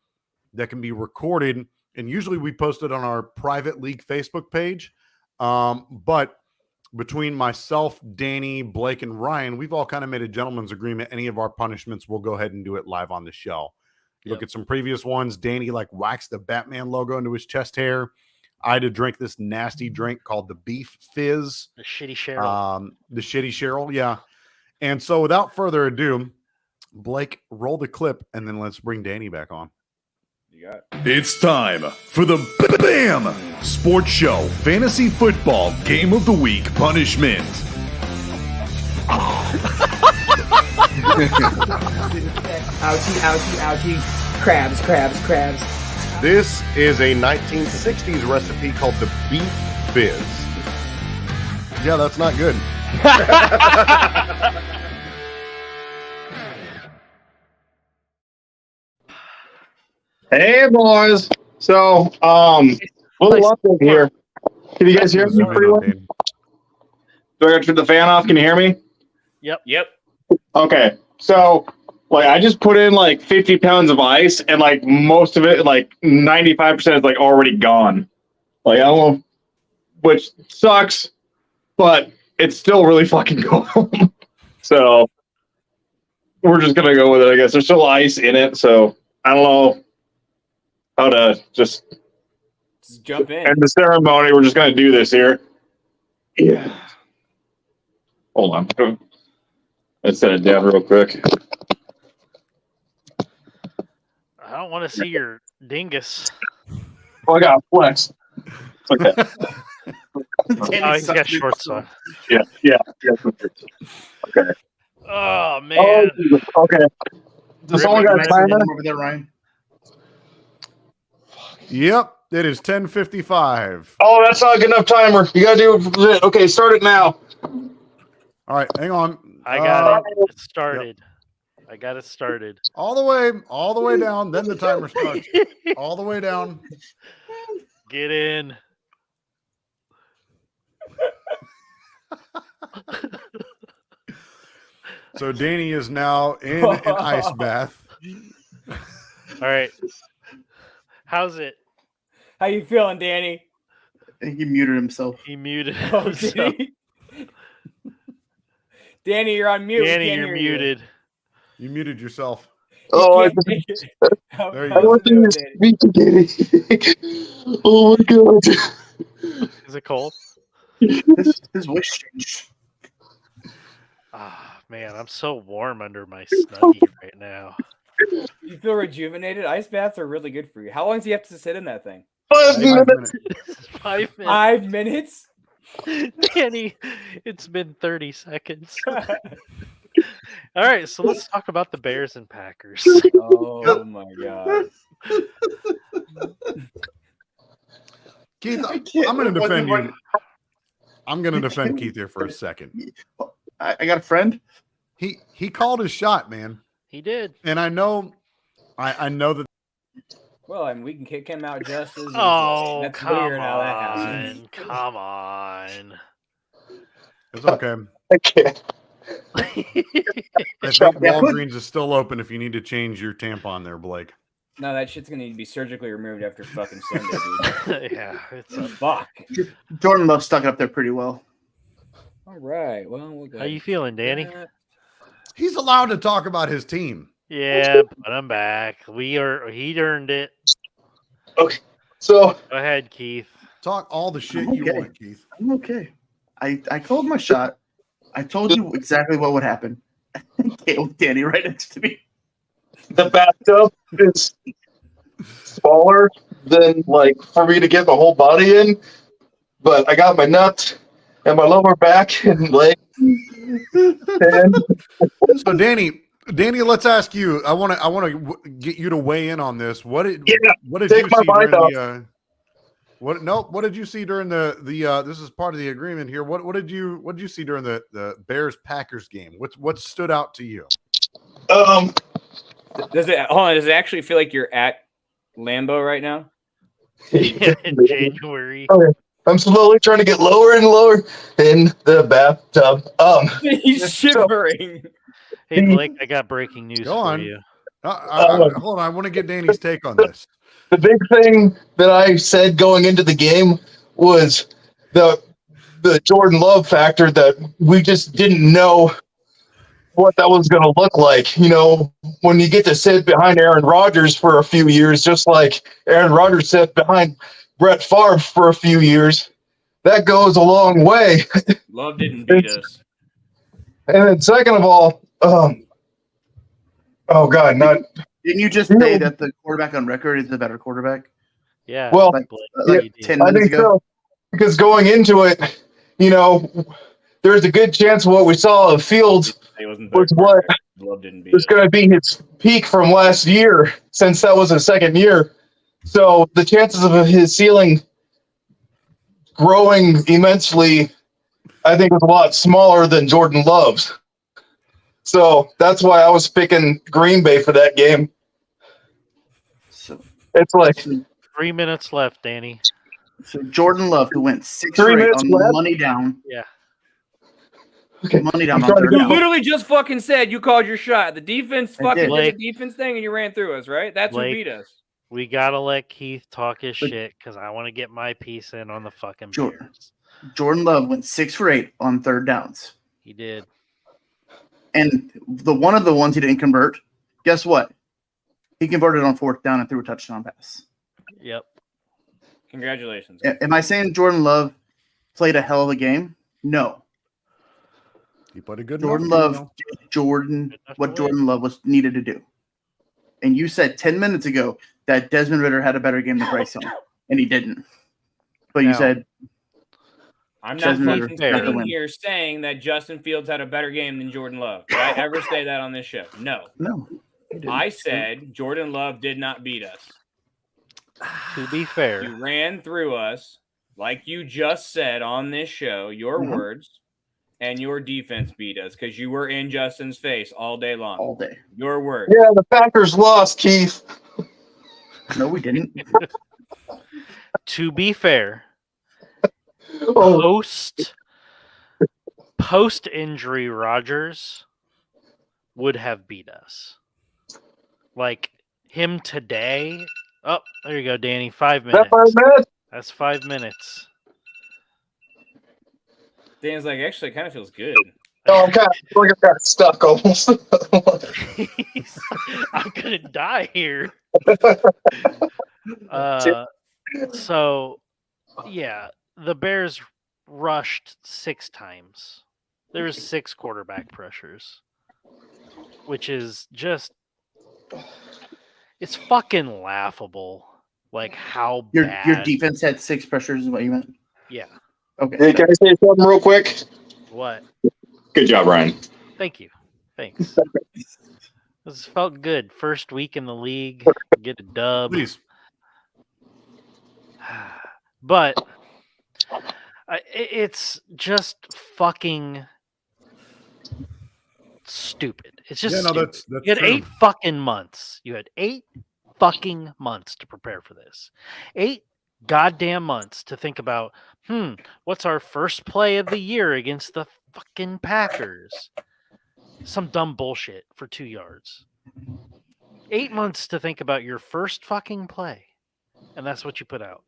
that can be recorded, and usually we post it on our private league Facebook page. But between myself, Danny, Blake, and Ryan, we've all kind of made a gentleman's agreement. Any of our punishments, we'll go ahead and do it live on the show. Look at some previous ones. Danny like waxed the Batman logo into his chest hair. I had to drink this nasty drink called the Beef Fizz. The shitty Cheryl. The shitty Cheryl, yeah. And so without further ado, Blake, roll the clip, and then let's bring Danny back on. You got it. It's time for the BAM Sports Show Fantasy Football Game of the Week Punishment. Ouchie, ouchie, ouchie. Crabs, crabs, crabs. This is a 1960s recipe called the Beef Fizz. Yeah, that's not good. Hey boys. So, little update here. Can you guys hear me pretty well? Do I got to turn the fan off? Can you hear me? Yep. Okay. So, like, I just put in like 50 pounds of ice, and like most of it, like 95% is like already gone. Like, I don't know, which sucks, but it's still really fucking cold. So, we're just gonna go with it, I guess. There's still ice in it, so I don't know how to just jump in. end the ceremony. We're just gonna do this here. Yeah. Hold on. Let's set it down real quick. I don't want to see your dingus. Oh, I got a flex. It's okay. Oh, he's got shorts on. Yeah. Okay. Oh man. Oh, okay. Does someone got a timer? Over there, Ryan. Yep, it is 10:55. Oh, that's not a good enough timer. You gotta do it. Okay, start it now. All right, hang on. I got it started. I got it started. All the way down. Then the timer starts. All the way down. Get in. So Danny is now in an ice bath. All right. How's it? How you feeling, Danny? I think he muted himself. He muted Oh, himself. did he? Danny, you're on mute. We Danny, can't you're hear you. muted. You muted yourself. Oh, I There you I go. want you to speak again. Oh my god. Is it cold? His voice changed. Ah, man, I'm so warm under my snuggie right now. You feel rejuvenated? Ice baths are really good for you. How long do you have to sit in that thing? 5 minutes. 5 minutes. 5 minutes? Danny, it's been 30 seconds. All right, so let's talk about the Bears and Packers. Oh my god. Keith, I can't- I'm going to what- defend what- you. I'm going to defend Keith here for a second. I got a friend. He called his shot, man. He did. And I know that. Well, I mean, we can kick him out just as easily. Oh, That's come weird how that happens. on. Come on. It's okay. I can't. I think Yeah, Walgreens is still open if you need to change your tampon there, Blake. No, that shit's gonna need to be surgically removed after fucking Sunday, dude. Yeah, it's a Fuck. Jordan Love stuck it up there pretty well. All right. Well, we'll go. How you feeling, Danny? He's allowed to talk about his team. Yeah, but I'm back. He earned it. Okay. So Go ahead, Keith. Talk all the shit I'm you okay. want, Keith. I'm okay. I called my shot. I told you exactly what would happen. Danny right next to me. the bathtub is smaller than like for me to get my whole body in, but I got my nuts and my lower back and leg. And So Danny, let's ask you. I want to get you to weigh in on this. What did take you my see mind during off. the? What did you see during the? This is part of the agreement here. What did you see during the Bears Packers game? What stood out to you? Does it actually feel like you're at Lambeau right now? In January. I'm slowly trying to get lower and lower in the bathtub. He's shivering. Hey, Blake, I got breaking news Go for on. you. Hold on, I want to get Danny's take on this. The big thing that I said going into the game was the Jordan Love factor, that we just didn't know what that was going to look like. You know, when you get to sit behind Aaron Rodgers for a few years, just like Aaron Rodgers sat behind Brett Favre for a few years, that goes a long way. Love didn't beat us. And then second of all, oh God, not Didn't you just say that the quarterback on record is the better quarterback? Yeah. well. Like, Yeah, like you did. 10 I minutes think ago? so, because going into it, you know, there's a good chance what we saw of Fields He wasn't was the what quarterback. Love didn't beat was us. going to be his peak from last year, since that was his second year. So the chances of his ceiling growing immensely, I think, was a lot smaller than Jordan Love's. So that's why I was picking Green Bay for that game. So, It's like 3 minutes left, Danny. so Jordan Love, who went 6 3 for 8 minutes on left? money down. Yeah. Okay. Money down I'm on trying to third go You down. literally just fucking said you called your shot. The defense I fucking did. did the defense thing and you ran through us, right? That's Blake. who beat us. We gotta let Keith talk his But- shit because I want to get my piece in on the fucking Jordan. Bears. Jordan Love went 6 for 8 on third downs. He did. And the one of the ones he didn't convert, guess what? He converted on fourth down and threw a touchdown pass. Yep. Congratulations. Am I saying Jordan Love played a hell of a game? No. He put a good Jordan enough game, Love did Jordan Good enough what to win. Jordan Love was needed to do. And you said 10 minutes ago that Desmond Ridder had a better game than Bryce Young, and he didn't. But you No. said I'm not Doesn't matter. fucking Fair. Got the sitting win. here saying that Justin Fields had a better game than Jordan Love. Did I ever say that on this show? No. no. you didn't. I said Jordan Love did not beat us. To be fair, You ran through us, like you just said on this show, your Mhm. words, and your defense beat us because you were in Justin's face all day long. all day. Your words. yeah, the Packers lost, Keith. No, we didn't. to be fair, Oh, post injury Rodgers would have beat us. Like him today. Oh, there you go, Danny. 5 minutes. that 5 minutes? That's 5 minutes. Dan's like, actually, it kind of feels good. No, I'm kind of like I've got stuck almost. I'm gonna die here. So yeah, the Bears rushed 6 times. There was 6 quarterback pressures, which is just it's fucking laughable. Like how Your bad. defense had 6 pressures is what you meant? Yeah. Okay. Hey, can I say something real quick? What? Good job, Ryan. Thank you. Thanks. This felt good. First week in the league, get a dub. Please. But it's just fucking stupid. It's just Yeah, no, stupid. that's You had true. 8 fucking months. You had 8 fucking months to prepare for this. 8 goddamn months to think about, what's our first play of the year against the fucking Packers? Some dumb bullshit for 2 yards. 8 months to think about your first fucking play. And that's what you put out.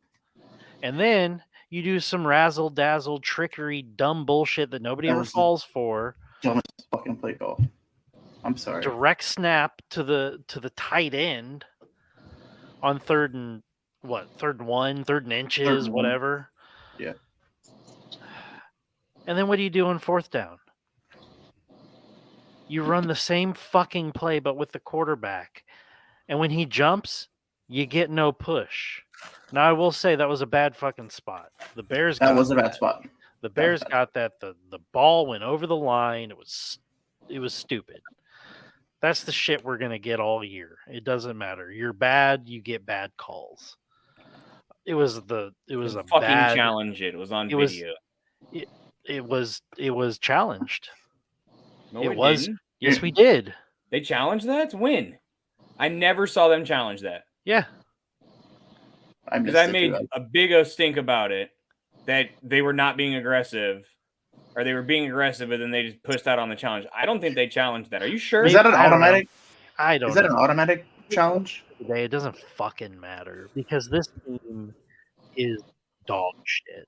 And then you do some razzle dazzle trickery dumb bullshit that nobody That ever was the falls for. dumbest fucking play call. I'm sorry. Direct snap to the tight end on third and 1, third and inches, Third and 1. whatever. Yeah. And then what do you do on 4th down? You run the same fucking play but with the quarterback. And when he jumps, you get no push. Now I will say that was a bad fucking spot. The Bears That got was a bad spot. The Bears got that. The ball went over the line. It was stupid. That's the shit we're gonna get all year. It doesn't matter. You're bad, you get bad calls. It was a fucking bad challenge. It was on it was- video. It was challenged. No, it it was. didn't. Yes, we did. They challenged that? When? I never saw them challenge that. Yeah. Because I made a big stink about it that they were not being aggressive, or they were being aggressive, but then they just pushed out on the challenge. I don't think they challenged that. Are you sure? Is that an automatic? I don't Is that know. an automatic challenge? Today it doesn't fucking matter because this team is dog shit.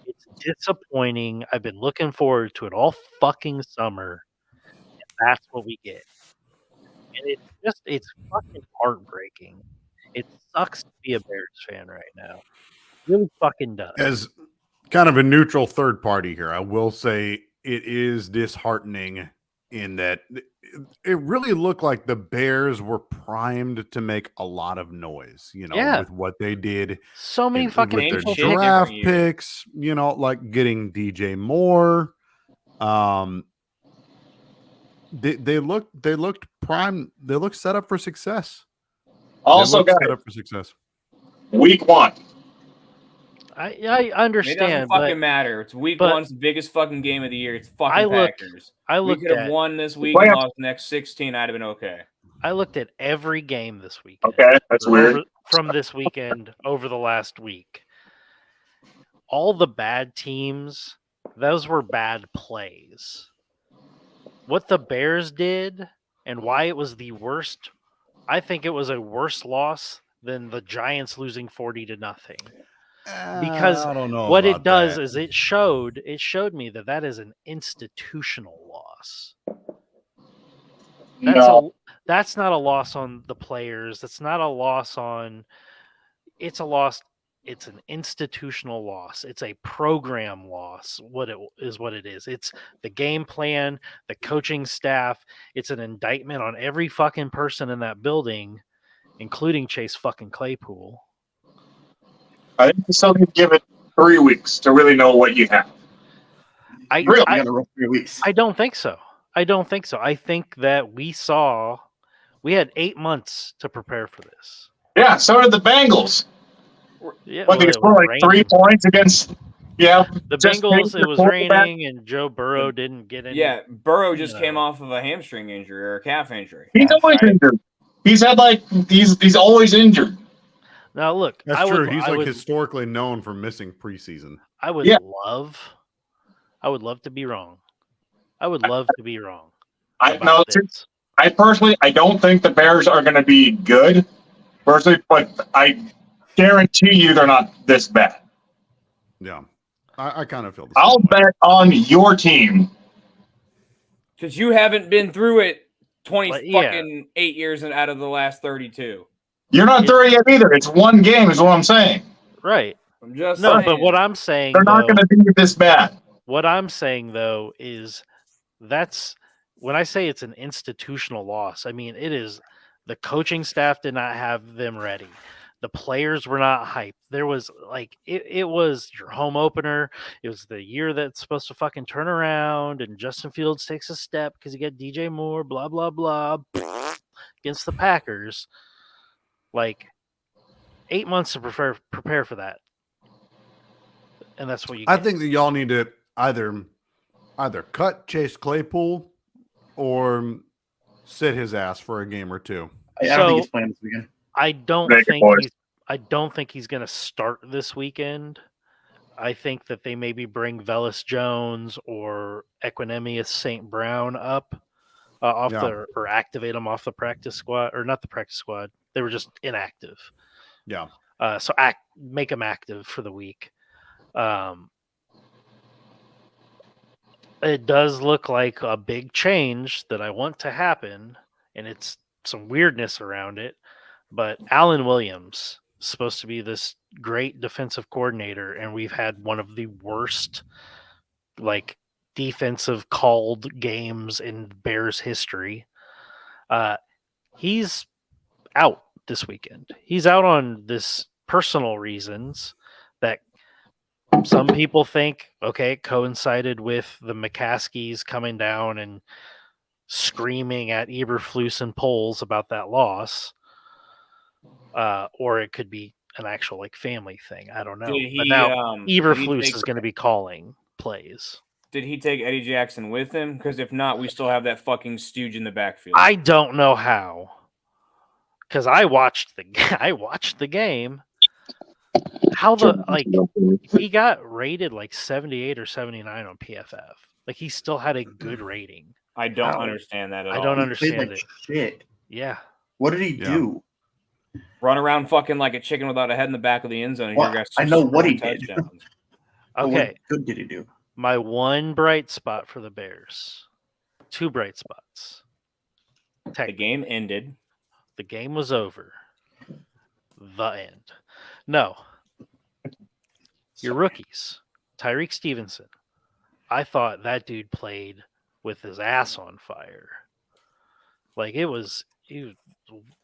It's disappointing. I've been looking forward to it all fucking summer. And that's what we get. And it's fucking heartbreaking. It sucks to be a Bears fan right now. It really fucking does. As kind of a neutral third party here, I will say it is disheartening in that it really looked like the Bears were primed to make a lot of noise, Yeah. with what they did. So many and fucking with their people pick draft different years. picks, like getting DJ Moore. They looked prime. They looked set up for success. Also, They looked guys, set up for success. week 1. I It doesn't understand, fucking but matter. It's week but- 1's the biggest fucking game of the year. It's fucking I looked- Packers. I We looked could have at won this week Playoff- and lost the next 16. I'd have been okay. I looked at every game this weekend. Okay, that's weird. From this weekend over the last week. All the bad teams, those were bad plays. What the Bears did and why it was the worst, I think it was a worse loss than the Giants losing 40-0. Because I don't know what it about does that. is it showed me that is an institutional loss. That's not a loss on the players. That's not a loss on. It's a loss. It's an institutional loss. It's a program loss. What it is. It's the game plan, the coaching staff. It's an indictment on every fucking person in that building, including Chase fucking Claypool. I think you still need to give it 3 weeks to really know what you have. I You got a rough 3 weeks. I don't think so. I think that we had 8 months to prepare for this. Yeah, so did the Bengals. Yeah, What, they well, it scored was like 3 raining. points against, The just Bengals, changed it their was quarterback. raining, and Joe Burrow didn't get any. Yeah, Burrow just No. came off of a hamstring injury or a calf injury. He's always injured. He's had he's always injured. Now look, That's true. He's historically known for missing preseason. I would Yeah. love to be wrong. I would love to be wrong. I about no, this. I personally, I don't think the Bears are going to be good, personally, but I guarantee you they're not this bad. Yeah, I kind of feel. I'll bet on your team. Because you haven't been through it 20 But, yeah. fucking 8 years and out of the last 32. You're not 30 yet either. It's one game, is what I'm saying. Right. I'm just No, saying. but what I'm saying, They're not though- going to be this bad. What I'm saying though is that's when I say it's an institutional loss, I mean it is the coaching staff did not have them ready. The players were not hyped. There was it was your home opener. It was the year that's supposed to fucking turn around and Justin Fields takes a step because you get DJ Moore, blah blah blah against the Packers. 8 months to prepare for that. And that's what you get. I think that y'all need to either cut Chase Claypool or sit his ass for a game or two. I don't think he's playing this weekend. I don't Make it, think boys. I don't think he's going to start this weekend. I think that they maybe bring Velus Jones or Equinemius St. Brown up off or activate them off the practice squad, or not the practice squad. They were just inactive. Yeah. So make them active for the week. It does look like a big change that I want to happen, and it's some weirdness around it. But Alan Williams is supposed to be this great defensive coordinator, and we've had one of the worst defensive called games in Bears history. He's out this weekend. He's out on this personal reasons that some people think, coincided with the McCaskies coming down and screaming at Eberflus and Poles about that loss. Or it could be an actual family thing. I don't know. But now Eberflus is going to be calling plays. Did he take Eddie Jackson with him? Because if not, we still have that fucking stooge in the backfield. I don't know how. Because I watched the game. How he got rated 78 or 79 on PFF. He still had a good rating. I don't understand that at all. I don't understand it. Shit. Yeah. What did he do? Run around fucking like a chicken without a head in the back of the end zone. And Well, I know what he did. touchdowns. Okay. What good did he do? My one bright spot for the Bears. Two bright spots. The game ended. The game was over. The end. No. Your rookies. Tyreek Stevenson. I thought that dude played with his ass on fire. He was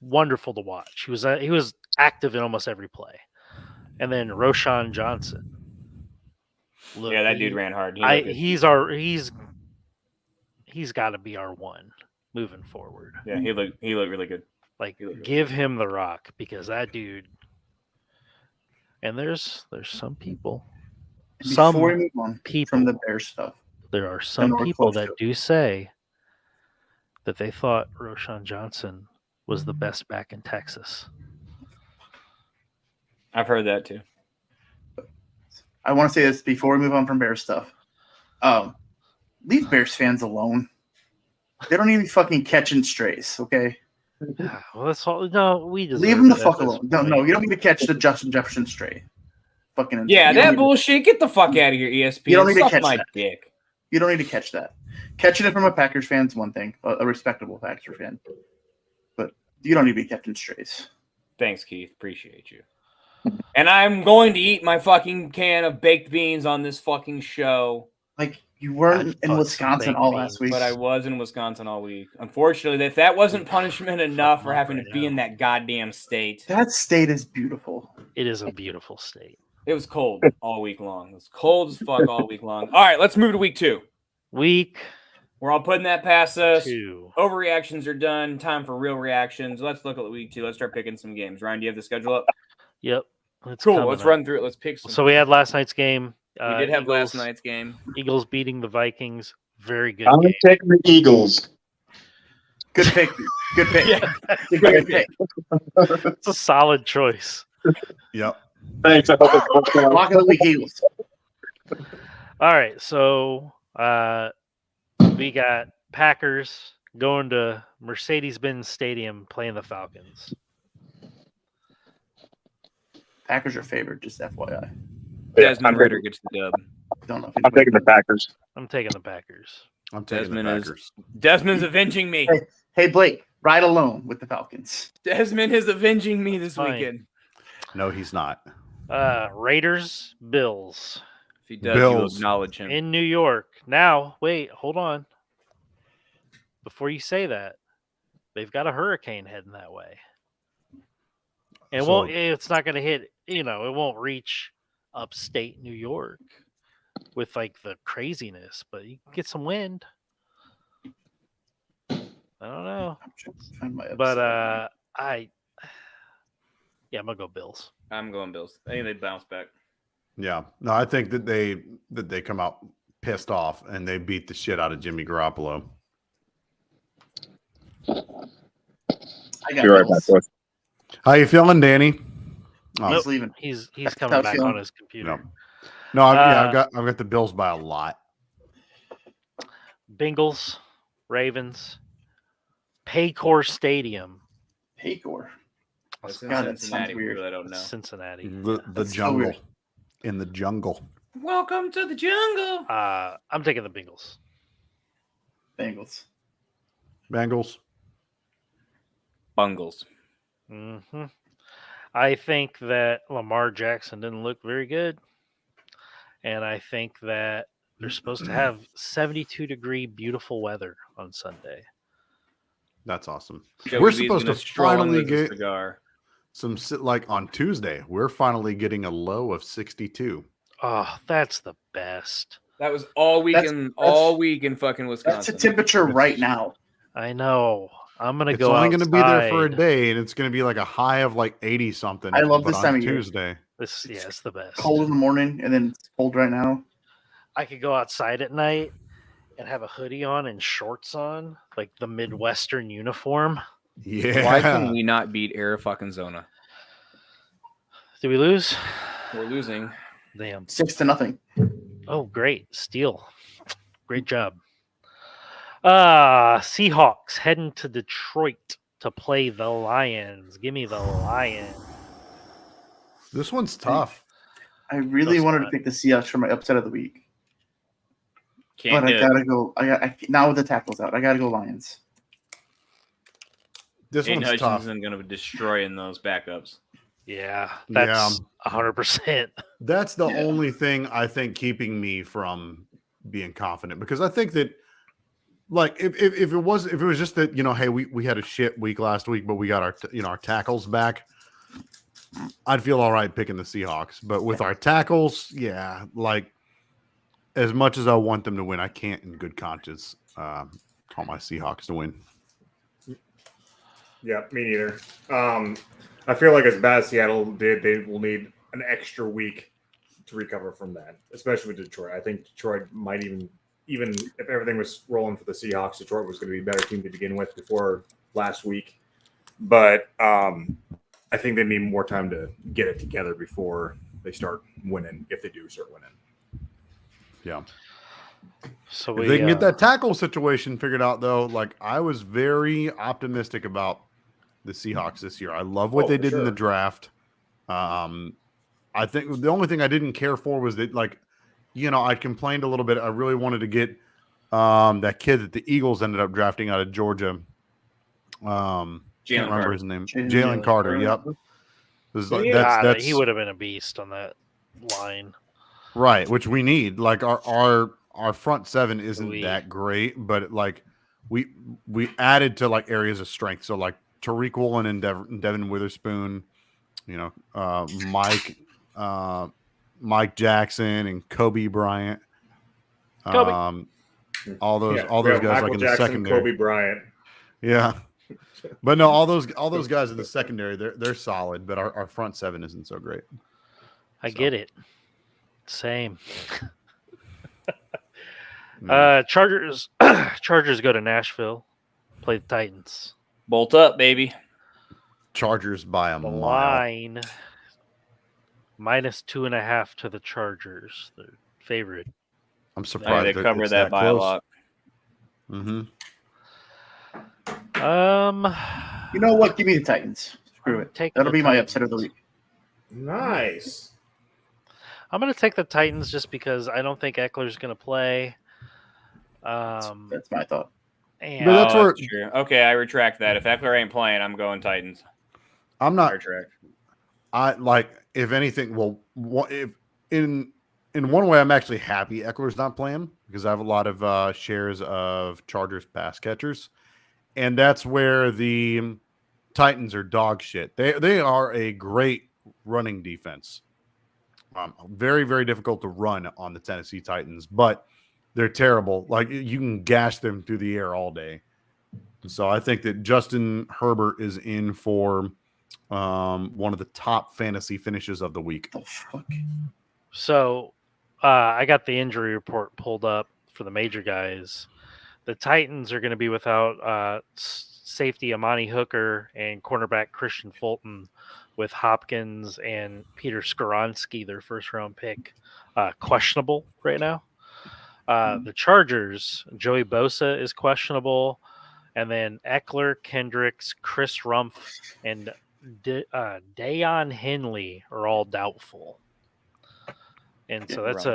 wonderful to watch. He was active in almost every play. And then Roshan Johnson. Look, that dude ran hard. He's got to be our one moving forward. Yeah, he looked really good. Give him the rock, because that dude. And there's some people. Before we move on from the Bears stuff, there are some people that do say that they thought Roshan Johnson was the best back in Texas. I've heard that too. I want to say this before we move on from Bears stuff. Leave Bears fans alone. They don't even fucking catching strays, okay? Well, that's all. No, we deserve leave them the it fuck at this alone. No, point. you don't need to catch the Justin Jefferson stray. Fucking Yeah, you don't that need bullshit. Get the fuck out of here, ESPN. You don't need to Suck catch my that. dick. You don't need to catch that. Catching it from a Packers fan's one thing, a respectable Packers fan. But you don't need to be catching strays. Thanks, Keith. Appreciate you. And I'm going to eat my fucking can of baked beans on this fucking show. You weren't in Wisconsin all last week. But I was in Wisconsin all week. Unfortunately, if that wasn't punishment enough for having to be in that goddamn state. That state is beautiful. It is a beautiful state. It was cold all week long. It was cold as fuck all week long. All right, let's move to week 2. We're all putting that past us. 2. Overreactions are done. Time for real reactions. Let's look at week 2. Let's start picking some games. Ryan, do you have the schedule up? Yep. Cool. Let's run through it. Let's pick some. So we had last night's game. We did have last night's game. Eagles beating the Vikings. Very good I'm game. taking the Eagles. Good pick. Good pick. Yeah. Good pick. It's a solid choice. Yep. Thanks. I hope it's Lock of the week, Eagles. All right. So we got Packers going to Mercedes-Benz Stadium playing the Falcons. Packers are favored, just FYI. Desmond Ritter gets the dub. Don't know. I'm taking the Packers. I'm taking the Packers. I'm taking the Packers. Desmond's avenging me. Hey, Blake, ride alone with the Falcons. Desmond is avenging me this Fine. weekend. No, he's not. Raiders, Bills. If he does, you'll acknowledge him. In New York. Now, wait, hold on. Before you say that, they've got a hurricane heading that way. And it's not going to hit, it won't reach upstate New York with the craziness, but you can get some wind. I don't know. But I'm going to go Bills. I'm going Bills. I think they bounce back. Yeah. No, I think that they come out pissed off and they beat the shit out of Jimmy Garoppolo. I got Be right back, Bills. boys. How you feeling, Danny? Oh, He's leaving. He's That's coming how back feeling. on his computer. no, I've Uh, got the Bills by a lot. Bengals, Ravens, Paycor Stadium, Paycor. That's in God, that Cincinnati. sounds For weird. people that don't know. Cincinnati. The That's so jungle. weird. In the jungle. Welcome to the jungle. I'm taking the Bengals. Bengals. Bengals. Bungles. hmm I think that Lamar Jackson didn't look very good. And I think that they're supposed to have 72-degree beautiful weather on Sunday. That's awesome. Joey We're B's supposed to gonna stroll in finally with a get cigar. some like on Tuesday. We're finally getting a low of 62. Oh, that's the best. That was all week in fucking Wisconsin. That's the temperature right now. I know. I'm gonna It's go only outside. going to be there for a day, and it's going to be like a high of like 80 something. I love but this on time of year. Tuesday. It's the best. Cold in the morning and then it's cold right now. I could go outside at night and have a hoodie on and shorts on, like the Midwestern uniform. Yeah. Why can we not beat Arizona? Did we lose? We're losing. Damn. 6-0. Oh, great. Steal. Great job. Seahawks heading to Detroit to play the Lions. Give me the Lions. This one's tough. I really No, wanted to it's pick the Seahawks for my upset of the week. Can't But do I it. gotta go. Now with the tackles out, I gotta go Lions. This Aiden one's tough. Hutchinson going to destroy in those backups. Yeah, that's 100%. That's the only thing I think keeping me from being confident, because I think that like if it was just that, hey, we had a shit week last week, but we got our our tackles back, I'd feel all right picking the Seahawks. But with our tackles, yeah, like as much as I want them to win, I can't in good conscience call my Seahawks to win. Yeah, me neither. I feel like as bad as Seattle did, they will need an extra week to recover from that, especially with Detroit. I think Detroit might even if everything was rolling for the Seahawks, Detroit was going to be a better team to begin with before last week. But I think they need more time to get it together before they start winning, if they do start winning. Yeah. So If they can get that tackle situation figured out, though, like I was very optimistic about the Seahawks this year. I love what they did in the draft. I think the only thing I didn't care for was that, like, I complained a little bit. I really wanted to get that kid that the Eagles ended up drafting out of Georgia. Can't remember his name. Jalen Carter. Yep. He would have been a beast on that line. Right, which we need. Like our front seven isn't that great, but like we added to like areas of strength. So like Tariq Woolen and Devin Witherspoon, Mike Jackson and Kobe Bryant. Kobe. All those guys Michael like in the Jackson, secondary. Kobe Bryant. Yeah. But no, all those guys in the secondary, they're solid, but our front seven isn't so great. I get it. Same. Mm. Chargers go to Nashville, play the Titans. Bolt up, baby. Chargers by a The mile. line -2.5 to the Chargers. The favorite. I'm surprised they covered that by a lot. Mm-hmm. You know what? Give me the Titans. Screw it. That'll be my upset of the week. Nice. I'm going to take the Titans just because I don't think Eckler's going to play. That's my thought. And But that's where That's true. Okay, I retract that. If Eckler ain't playing, I'm going Titans. I'm I not. retract. I like, if anything, well, if in one way, I'm actually happy Eckler's not playing because I have a lot of shares of Chargers pass catchers, and that's where the Titans are dog shit. They are a great running defense. Very, very difficult to run on the Tennessee Titans, but they're terrible. Like, you can gash them through the air all day. So I think that Justin Herbert is in for one of the top fantasy finishes of the week. The fuck? So I got the injury report pulled up for the major guys. The Titans are going to be without safety Amani Hooker and cornerback Christian Fulton, with Hopkins and Peter Skoronski, their first-round pick, questionable right now. The Chargers, Joey Bosa is questionable, and then Eckler, Kendricks, Chris Rumpf, and Dayon Henley are all doubtful. And so that's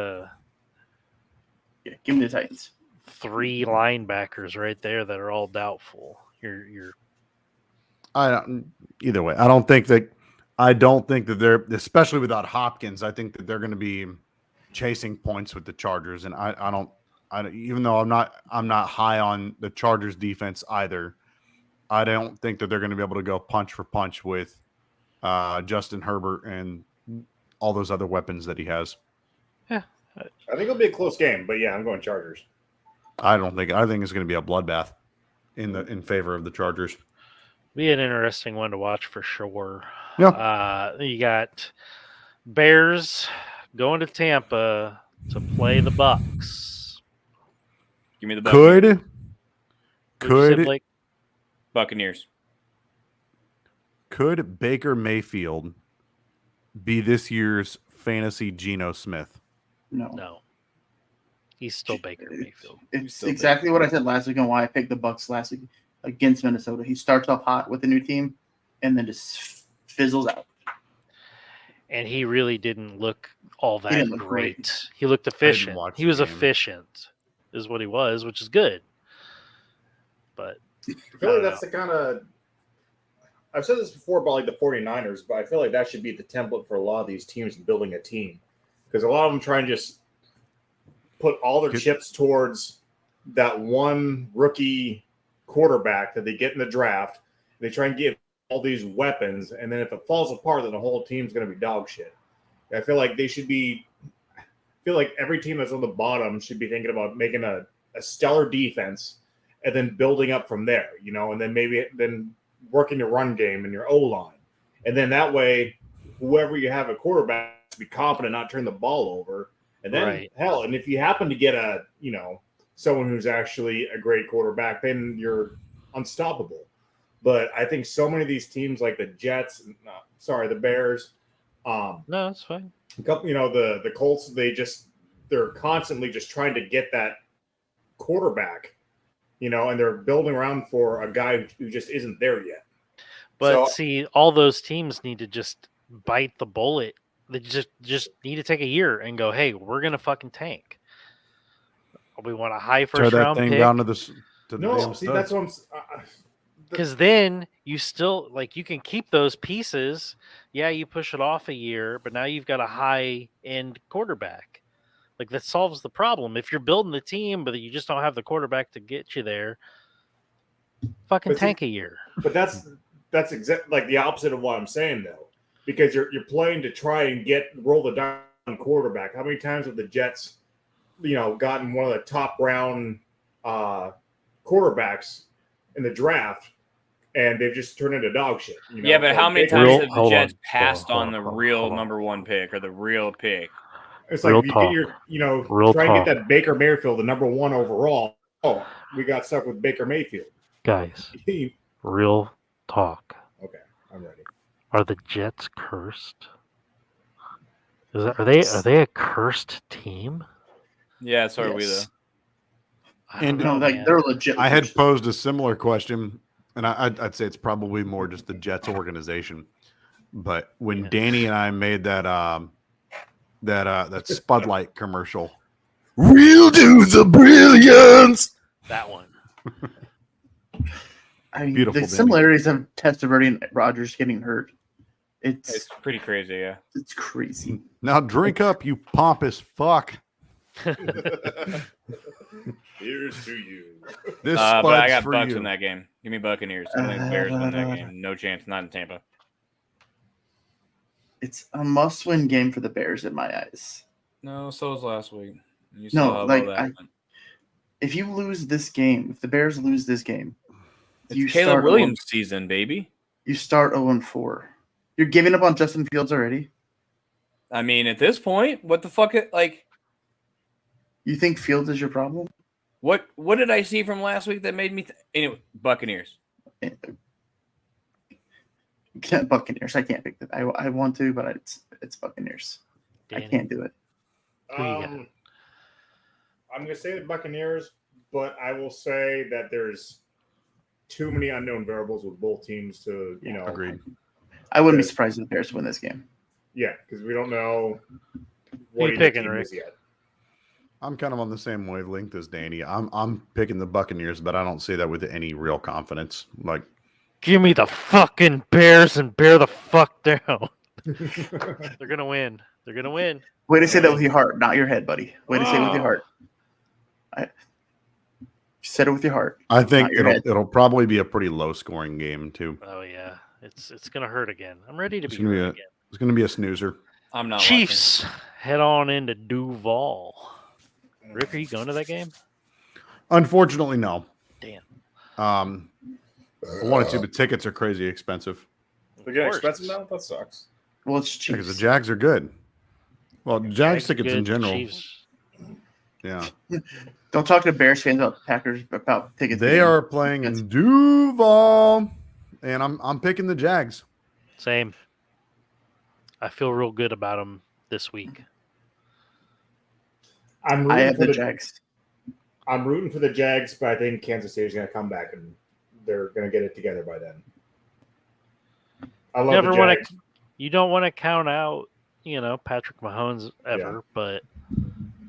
give me the Titans. 3 linebackers right there that are all doubtful. Either way, I don't think that they're, especially without Hopkins, I think that they're going to be chasing points with the Chargers, and I don't even though I'm not high on the Chargers defense either. I don't think that they're going to be able to go punch for punch with Justin Herbert and all those other weapons that he has. I think it'll be a close game, but yeah, I'm going Chargers. I think it's going to be a bloodbath in favor of the Chargers. Be an interesting one to watch for sure. Yeah. You got Bears going to Tampa to play the Bucks. Give me the Buccaneers. Could Buccaneers. Could Baker Mayfield be this year's fantasy Geno Smith? No. He's still Baker Mayfield. It's exactly what I said last week and why I picked the Bucks last week against Minnesota. He starts off hot with the new team and then just fizzles out. And he really didn't look all that didn't look great. He looked efficient. He was efficient, is what he was, which is good. But I feel like that's the kind of – I've said this before about like the 49ers, but I feel like that should be the template for a lot of these teams in building a team. Because a lot of them try and just put all their chips towards that one rookie quarterback that they get in the draft. They try and get all these weapons, and then if it falls apart, then the whole team's going to be dog shit. I feel like they should be – I feel like every team that's on the bottom should be thinking about making a stellar defense and then building up from there, and then maybe working your run game and your O-line. And then that way, whoever you have a quarterback to be competent, not turn the ball over. And then, hell, and if you happen to get someone who's actually a great quarterback, then you're unstoppable. But I think so many of these teams, like the Jets, the Bears, no, that's fine. The Colts, they're constantly just trying to get that quarterback, and they're building around for a guy who just isn't there yet. But see, all those teams need to just bite the bullet. They just need to take a year and go, hey, we're gonna fucking tank. We want a high first round pick. Down to the damn see, studs. that's what I'm. Because then you still you can keep those pieces. Yeah, you push it off a year, but now you've got a high end quarterback. Like that solves the problem. If you're building the team, but you just don't have the quarterback to get you there, fucking tank a year. But that's exactly like the opposite of what I'm saying though, because you're playing to try and roll the dice on quarterback. How many times have the Jets, gotten one of the top round quarterbacks in the draft, and they've just turned into dog shit? Yeah, but how many times have the Jets passed on the real number one pick or the real pick? It's like you get your, try and get that Baker Mayfield, the number one overall. Oh, we got stuck with Baker Mayfield. Guys, real talk. Okay, I'm ready. Are the Jets cursed? Are they a cursed team? Yeah, so are we though. And they're legit. I had posed a similar question, and I'd say it's probably more just the Jets organization. But when Danny and I made that Spudlight commercial, real dudes of brilliance. That one. I mean, Beautiful, the Danny. similarities of Testaverde and Rodgers getting hurt. It's pretty crazy, yeah. It's crazy. Now drink up, you pompous fuck. Here's to you. This but I got for Bucks you. in that game. Give me Buccaneers. I think Bears win that game. No chance. Not in Tampa. It's a must-win game for the Bears in my eyes. No, so was last week. You No, saw like, that. if you lose this game, if the Bears lose this game, It's Caleb Williams season, baby. You start 0-4. You're giving up on Justin Fields already? I mean, at this point, what the fuck? You think Fields is your problem? What did I see from last week that made me anyway? Buccaneers. Buccaneers. I can't pick that. I want to, but it's Buccaneers. Danny, I can't do it. Who you got? I'm going to say the Buccaneers, but I will say that there's too many unknown variables with both teams to, Agreed. I wouldn't be surprised if the Bears win this game. Yeah, because we don't know Who you either picking, team Rick? is yet. I'm kind of on the same wavelength as Danny. I'm picking the Buccaneers, but I don't say that with any real confidence. Like, Give me the fucking Bears and bear the fuck down. They're gonna win. They're gonna win. Way to say that with your heart, not your head, buddy. Way to say it with your heart. You said it with your heart. I think not your head. it'll probably be a pretty low scoring game too. Oh yeah, it's gonna hurt again. I'm ready to It's be gonna be hurt a again. it's gonna be a snoozer. I'm not Chiefs head on into Duval. Rick, are you going to that game? Unfortunately, no. Damn. I wanted to, but tickets are crazy expensive. They're getting course. expensive now? That sucks. Well, it's Because Chiefs. the Jags are good. Well, Jags tickets in Good, general. Chiefs. Yeah. Don't talk to Bears fans about Packers about tickets. They are playing in Duval, and I'm picking the Jags. Same. I feel real good about them this week. I'm I rooting have for the Jags. I'm rooting for the Jags, but I think Kansas City is going to come back and they're going to get it together by then. I love Never the want Jags. to. You don't want to count out, Patrick Mahomes ever, but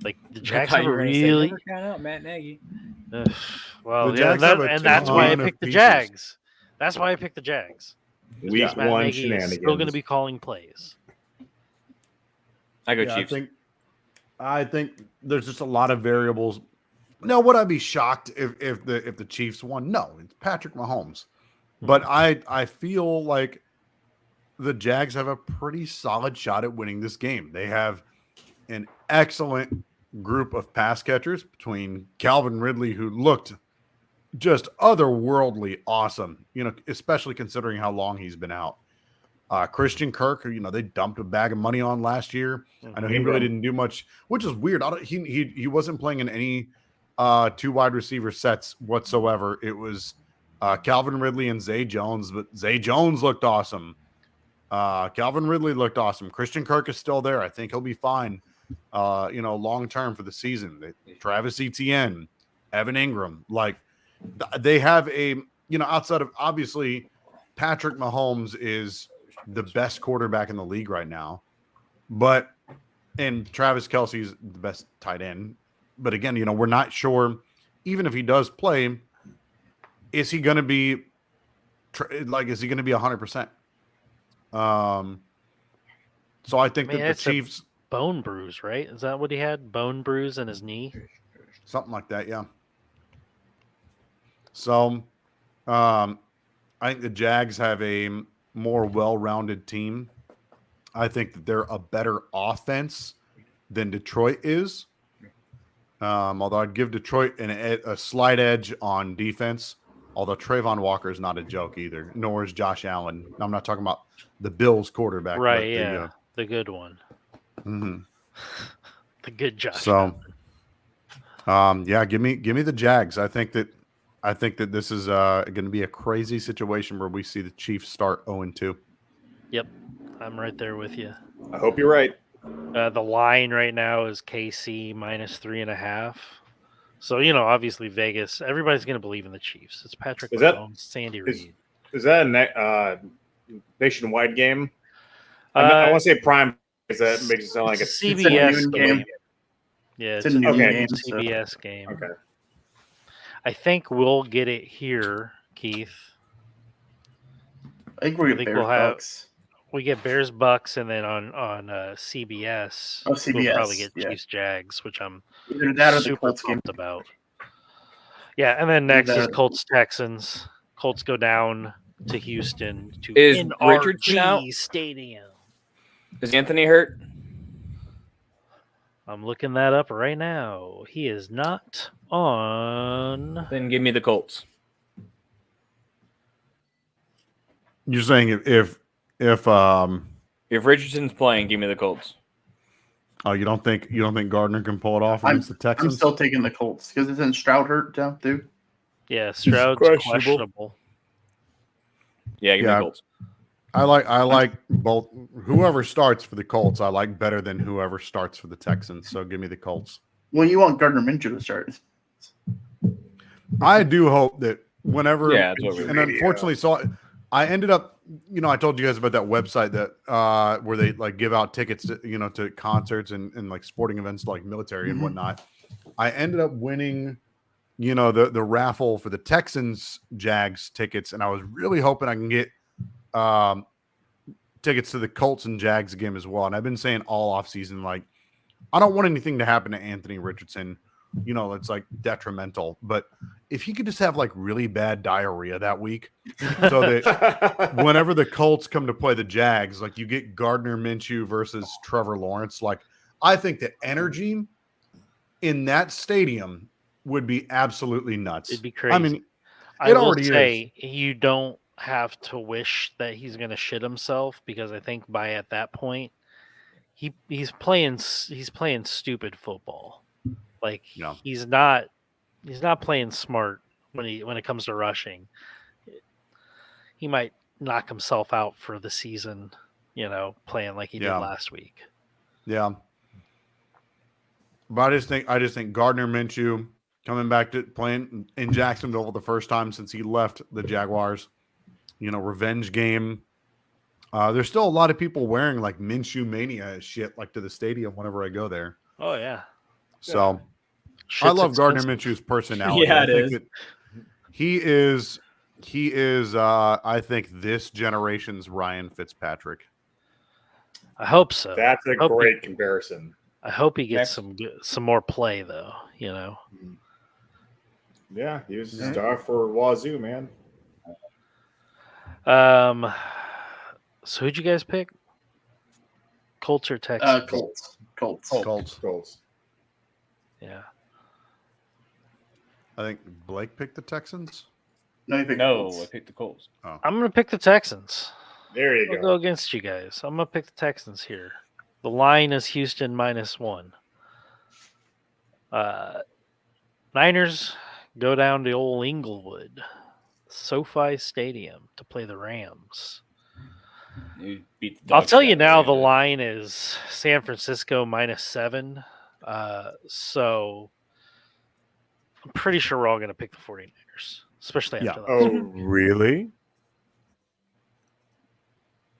like the Jags have a really. count out Matt Nagy. Well, The yeah, Jags have a and that's why I ton of picked the pieces. Jags. That's why I picked the Jags. Week Because Matt one Nagy is shenanigans. still going to be calling plays. I go Yeah, Chiefs. I think there's just a lot of variables. Now, would I be shocked if the Chiefs won? No, it's Patrick Mahomes. But I feel like the Jags have a pretty solid shot at winning this game. They have an excellent group of pass catchers between Calvin Ridley, who looked just otherworldly awesome, especially considering how long he's been out. Christian Kirk, who, they dumped a bag of money on last year. I know he really didn't do much, which is weird. He wasn't playing in any two wide receiver sets whatsoever. It was Calvin Ridley and Zay Jones, but Zay Jones looked awesome. Calvin Ridley looked awesome. Christian Kirk is still there. I think he'll be fine, long term for the season. Travis Etienne, Evan Ingram, they have outside of obviously Patrick Mahomes is the best quarterback in the league right now, and Travis Kelce's the best tight end. But again, we're not sure, even if he does play, is he going to be is he going to be 100%? So I think that the it's a Chiefs, bone bruise, right? Is that what he had? Bone bruise in his knee? something like that. Yeah. So, I think the Jags have a more well-rounded team. I think that they're a better offense than Detroit is. Although I'd give Detroit a slight edge on defense. Although Trayvon Walker is not a joke either, nor is Josh Allen. I'm not talking about the Bills quarterback, Right, but yeah. The good one. mhm. The good Josh. So, give me the Jags. I think that this is going to be a crazy situation where we see the Chiefs start 0-2. Yep. I'm right there with you. I hope you're right. The line right now is KC -3.5. So, obviously Vegas, everybody's going to believe in the Chiefs. It's Patrick Is that- Mahomes, Sandy Reid. Is that a nationwide game? I want to say prime because that makes it sound like it's a a CBS noon game. game. Yeah, It's a noon okay. game. So. CBS game. Okay. I think we'll get it here, Keith. I think we're I going think to we'll have- Bucks. We get Bears Bucks, and then on CBS, Oh, we'll CBS, probably get yeah. Chiefs Jags, which I'm Either that or the super Colts game. pumped about. Yeah, and then next is that- Colts Texans. Colts go down to Houston to Is NRG Richardson out? Stadium. Is Anthony hurt? I'm looking that up right now. He is not on. Then give me the Colts. You're saying if If Richardson's playing, give me the Colts. you don't think Gardner can pull it off I'm- against the I'm Texans? still taking the Colts because isn't Stroud hurt, too? Yeah, Stroud's questionable. questionable. Yeah, give me Yeah. the Colts. I like both. Whoever starts for the Colts, I like better than whoever starts for the Texans. So give me the Colts. Well, you want Gardner Minshew to start. I do hope that whenever, Yeah, that's what we and unfortunately, so I ended up, I told you guys about that website that where they like give out tickets to, to concerts and like sporting events like military and whatnot. I ended up winning, the raffle for the Texans Jags tickets, and I was really hoping I can get tickets to the Colts and Jags game as well. And I've been saying all off season, like, I don't want anything to happen to Anthony Richardson. It's like detrimental. But if he could just have like really bad diarrhea that week, so that whenever the Colts come to play the Jags, like you get Gardner Minshew versus Trevor Lawrence, like I think the energy in that stadium would be absolutely nuts. It'd be crazy. I mean, I it will already say you don't have to wish that he's going to shit himself, because I think by at that point he's playing stupid football. Like he's not playing smart when it comes to rushing. He might knock himself out for the season, playing like he did last week. Yeah. But I just think Gardner Minshew coming back to playing in Jacksonville the first time since he left the Jaguars, revenge game. There's still a lot of people wearing like Minshew Mania shit like to the stadium whenever I go there. Oh yeah. So Shit's I love expensive. Gardner Minshew's personality. Yeah, I it think is. that he is I think this generation's Ryan Fitzpatrick. I hope so. That's a great comparison. I hope he gets Next. some more play though, Yeah, he was a star for Wazoo, man. So who'd you guys pick? Colts or Texans? Colts. Yeah. I think Blake picked the Texans. No, you picked No, Colts. I picked the Colts. I'm gonna pick the Texans. There you I'll go. go against you guys. I'm gonna pick the Texans here. The line is Houston -1. Niners go down to old Inglewood, SoFi Stadium, to play the Rams. You beat the I'll dog tell shit you out now, of the them. line is San Francisco -7. So I'm pretty sure we're all going to pick the 49ers, especially after that. Oh, really?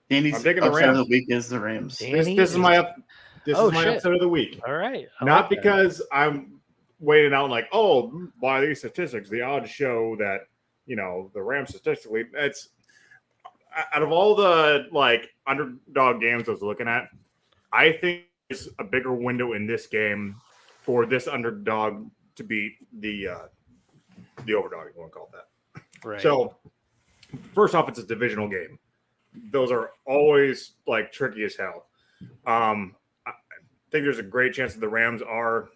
Danny's I'm taking the upset of the Rams. week is the Rams. Danny This is my Oh, shit. episode of the week. All right. I Not like that. because I'm waiting out like, oh, by these statistics, the odds show that the Rams statistically, it's out of all the like underdog games I was looking at, I think there's a bigger window in this game for this underdog to beat the overdog, if you want to call it that. Right. So first off, it's a divisional game. Those are always like tricky as hell. I think there's a great chance that the Rams are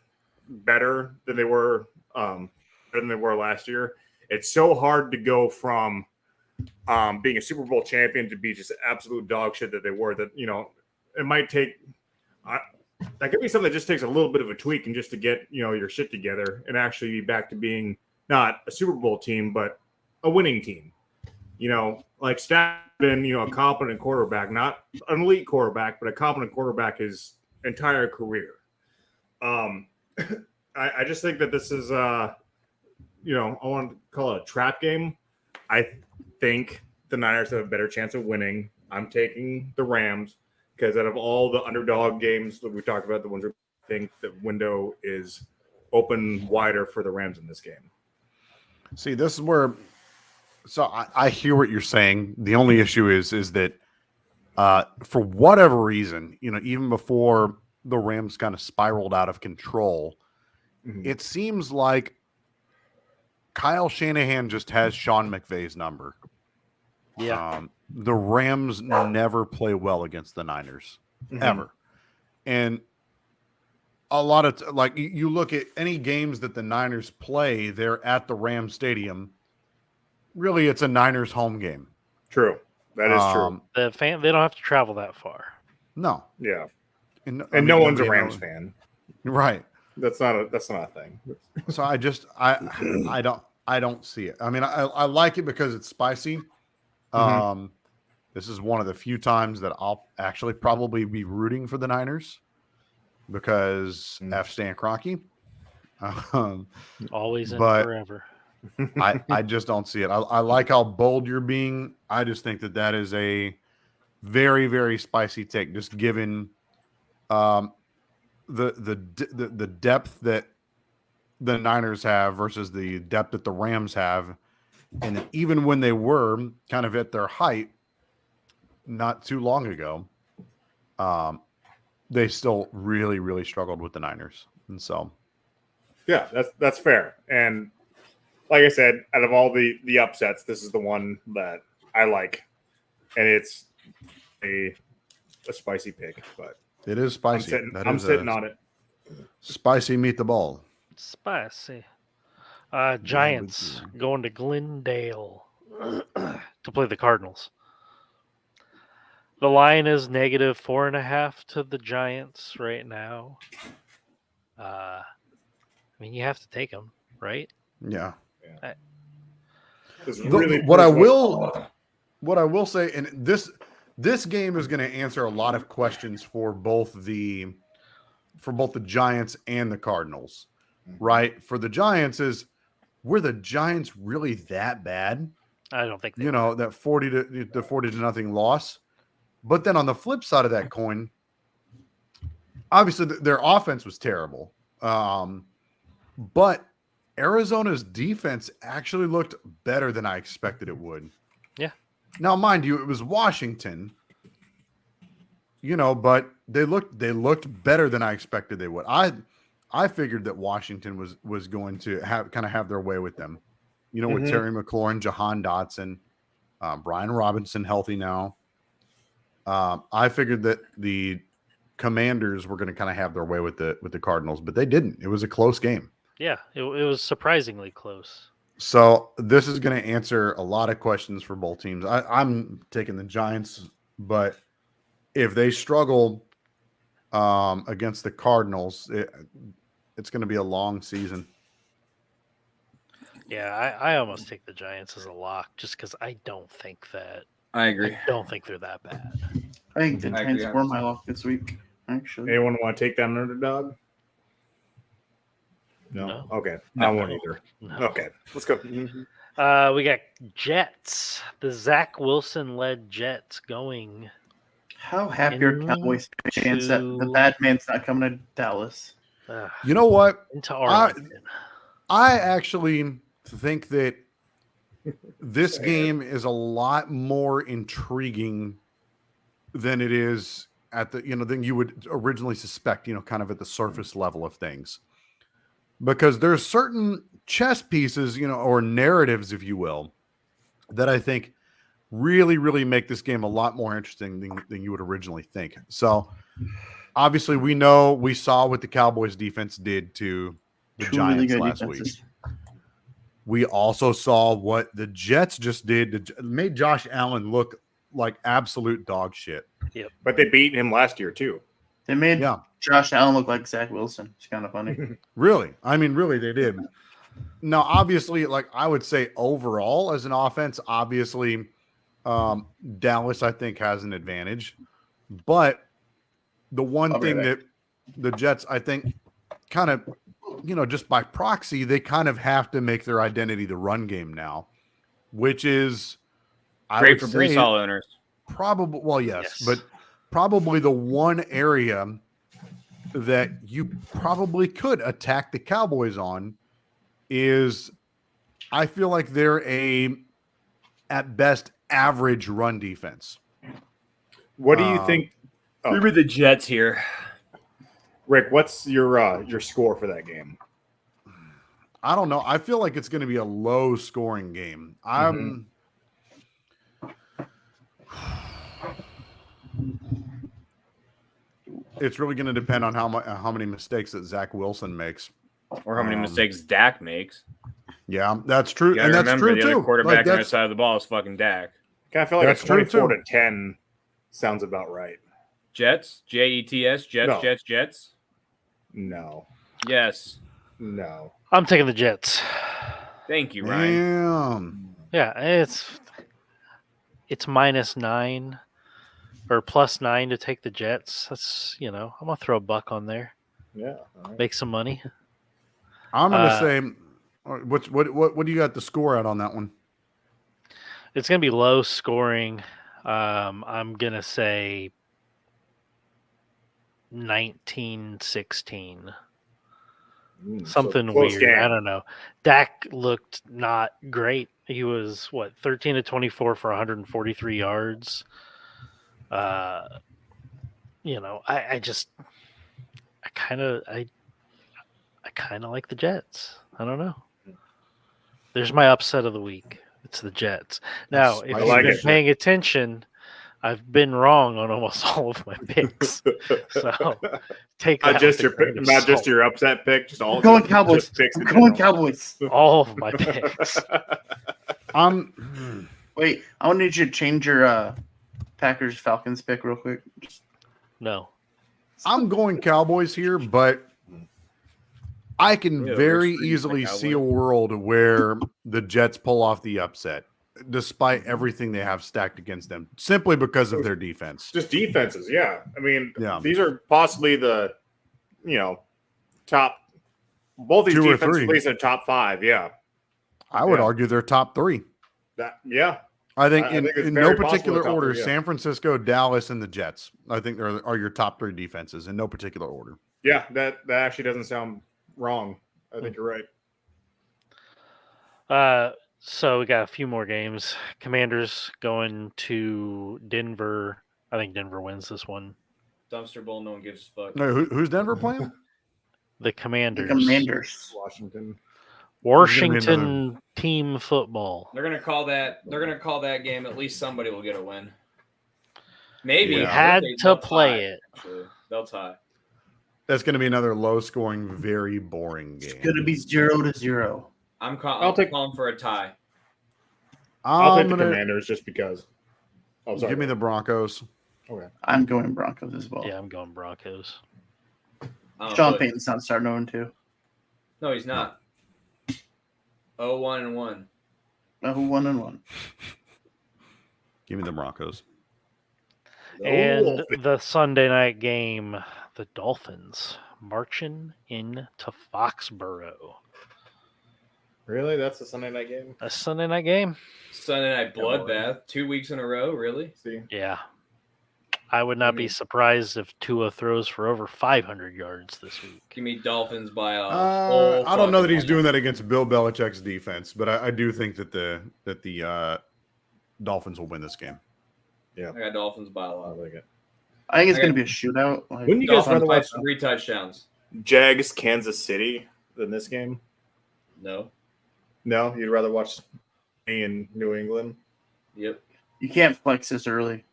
better than they were last year. It's so hard to go from being a Super Bowl champion to be just absolute dog shit that they were. That it might take. That could be something that just takes a little bit of a tweak and just to get your shit together and actually be back to being not a Super Bowl team but a winning team. Like Stafford been a competent quarterback, not an elite quarterback, but a competent quarterback his entire career. I just think that this is I want to call it a trap game. I think the Niners have a better chance of winning. I'm taking the Rams because out of all the underdog games that we talked about, the ones I think the window is open wider for the Rams in this game. See, this is where. So I hear what you're saying. The only issue is that for whatever reason, even before the Rams kind of spiraled out of control, it seems like Kyle Shanahan just has Sean McVay's number. Yeah. The Rams never play well against the Niners, ever. And a lot of like you look at any games that the Niners play, they're at the Rams Stadium. Really, it's a Niners home game. True. That is true. They don't have to travel that far. No. Yeah. And no one's a nobody Rams knows. fan. Right. That's not a thing. So I don't see it. I mean, I like it because it's spicy. This is one of the few times that I'll actually probably be rooting for the Niners because F. Stan Kroenke. Always and but forever. I just don't see it. I like how bold you're being. I just think that is a very, very spicy take, just given the depth that the Niners have versus the depth that the Rams have. And even when they were kind of at their height not too long ago, they still really, really struggled with the Niners. And so, yeah, that's fair. And like I said, out of all the upsets, this is the one that I like. And it's a spicy pick, but it is spicy. I'm sitting on it. Spicy meet the ball. Spicy. Giants going to Glendale to play the Cardinals. The line is -4.5 to the Giants right now. I mean, you have to take them, right? Yeah. Really what I will say, and this game is going to answer a lot of questions for both the Giants and the Cardinals, right? For the Giants, were the Giants really that bad? I don't think that 40 to nothing loss. But then on the flip side of that coin, obviously their offense was terrible. But Arizona's defense actually looked better than I expected it would. Yeah. Now, mind you, it was Washington, but they looked better than I expected they would. I figured that Washington was going to have their way with them. With Terry McLaurin, Jahan Dotson, Brian Robinson healthy now. I figured that the Commanders were going to kind of have their way with the Cardinals, but they didn't. It was a close game. Yeah, it was surprisingly close. So this is going to answer a lot of questions for both teams. I'm taking the Giants, but if they struggle against the Cardinals, it's going to be a long season. Yeah, I almost take the Giants as a lock just because I don't think that. I agree. I don't think they're that bad. I think the Giants were my lock this week, actually. Anyone want to take that underdog? No. Okay. I won't either. No. Okay. Let's go. We got Jets. The Zach Wilson-led Jets going. How happy are Cowboys fans that the bad man's not coming to Dallas? You know what? Into Arlington. I actually think that this game is a lot more intriguing than it is at the than you would originally suspect. Kind of at the surface level of things. Because there's certain chess pieces, or narratives, if you will, that I think really, really make this game a lot more interesting than you would originally think. So, obviously, we saw what the Cowboys defense did to the Giants last week. We also saw what the Jets just did. Made Josh Allen look like absolute dog shit. Yep. But they beat him last year, too. They made Josh Allen look like Zach Wilson. It's kind of funny. Really? I mean, really, they did. Now, obviously, I would say overall as an offense, obviously, Dallas, I think, has an advantage. But the one thing that the Jets, I think, kind of, just by proxy, they kind of have to make their identity the run game now, which is great for Brees Hall owners. Probably, well, yes, but probably the one area that you probably could attack the Cowboys on is I feel like they're at best, average run defense. What do you think? Remember the Jets here. Rick, what's your score for that game? I don't know. I feel like it's going to be a low scoring game. It's really going to depend on how many mistakes that Zach Wilson makes, or how many mistakes Dak makes. Yeah, that's true, and that's true the too. Other quarterback on the other side of the ball is fucking Dak. I feel like that's 24-10 sounds about right. Jets, Jets, Jets, No. Jets. No. Yes. No. I'm taking the Jets. Thank you, Ryan. Damn. Yeah, it's it's -9 or +9 to take the Jets. That's I'm gonna throw $1 on there, Yeah. All right. make some money. I'm gonna say, what do you got the score out on that one? It's gonna be low scoring. I'm gonna say 19-16. Something close weird. game. I don't know. Dak looked not great. He was 13 to 24 for 143 yards. I kind of like the Jets. I don't know. There's my upset of the week. It's the Jets. Now, if you've been paying attention, I've been wrong on almost all of my picks. So take that. Not just your upset pick, just all Going Cowboys. picks. I'm going Cowboys. All of my picks. Wait, I want to need you to change your Packers Falcons pick real quick. No. I'm going Cowboys here, but I can very easily see a world where the Jets pull off the upset, despite everything they have stacked against them, simply because of their defense. Just defenses, yeah. I mean, Yeah. these are possibly the, top. Both these 2 or defenses 3. at least are top 5. Yeah, I would argue they're top 3. yeah. I think I think it's in very no possible particular top order, 3, yeah. San Francisco, Dallas, and the Jets. I think are your top 3 defenses in no particular order. Yeah, that actually doesn't sound wrong. I think you're right. So we got a few more games. Commanders going to Denver. I think Denver wins this one. Dumpster bowl, no one gives a fuck. No, who's Denver playing? The Commanders. Washington team football. They're gonna call that game. At least somebody will get a win. Maybe We had to play it. Actually. They'll tie. That's going to be another low-scoring, very boring game. It's going to be 0-0. I'm calling for a tie. I'll take the Commanders just because. Oh, sorry. Give me the Broncos. Okay. I'm going Broncos as well. Yeah, I'm going Broncos. Sean Payton's not starting 0-2. No, he's not. 0-1-1. 0-1-1. Give me the Broncos. And the Sunday night game, the Dolphins marching into Foxborough. Really? That's the Sunday night game? A Sunday night game? Sunday night bloodbath. 2 weeks in a row, really? See? Yeah. I would not be surprised if Tua throws for over 500 yards this week. Give me Dolphins by a I don't know that he's doing that against Bill Belichick's defense, but I do think that the Dolphins will win this game. Yeah, I got Dolphins by a lot. I think it's going to be a shootout. Wouldn't you guys rather watch 3 touchdowns? Jags, Kansas City than this game? No. No, you'd rather watch me in New England? Yep. You can't flex this early.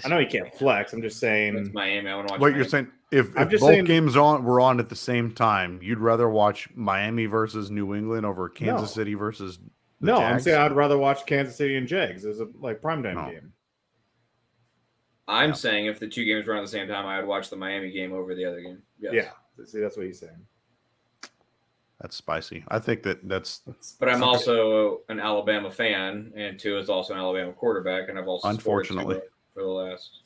I know you can't flex. I'm just saying. It's Miami. I want to watch. What Miami. you're saying? If I'm just both saying- games were on at the same time, you'd rather watch Miami versus New England over Kansas No. City versus the No, I'm Jags? saying I'd rather watch Kansas City and Jags as a primetime game. I'm saying if the 2 games were on at the same time, I would watch the Miami game over the other game. Yes. Yeah. See, that's what he's saying. That's spicy. I think that's. But I'm also an Alabama fan, and Tua is also an Alabama quarterback, and I've also supported Unfortunately. Tua for the last.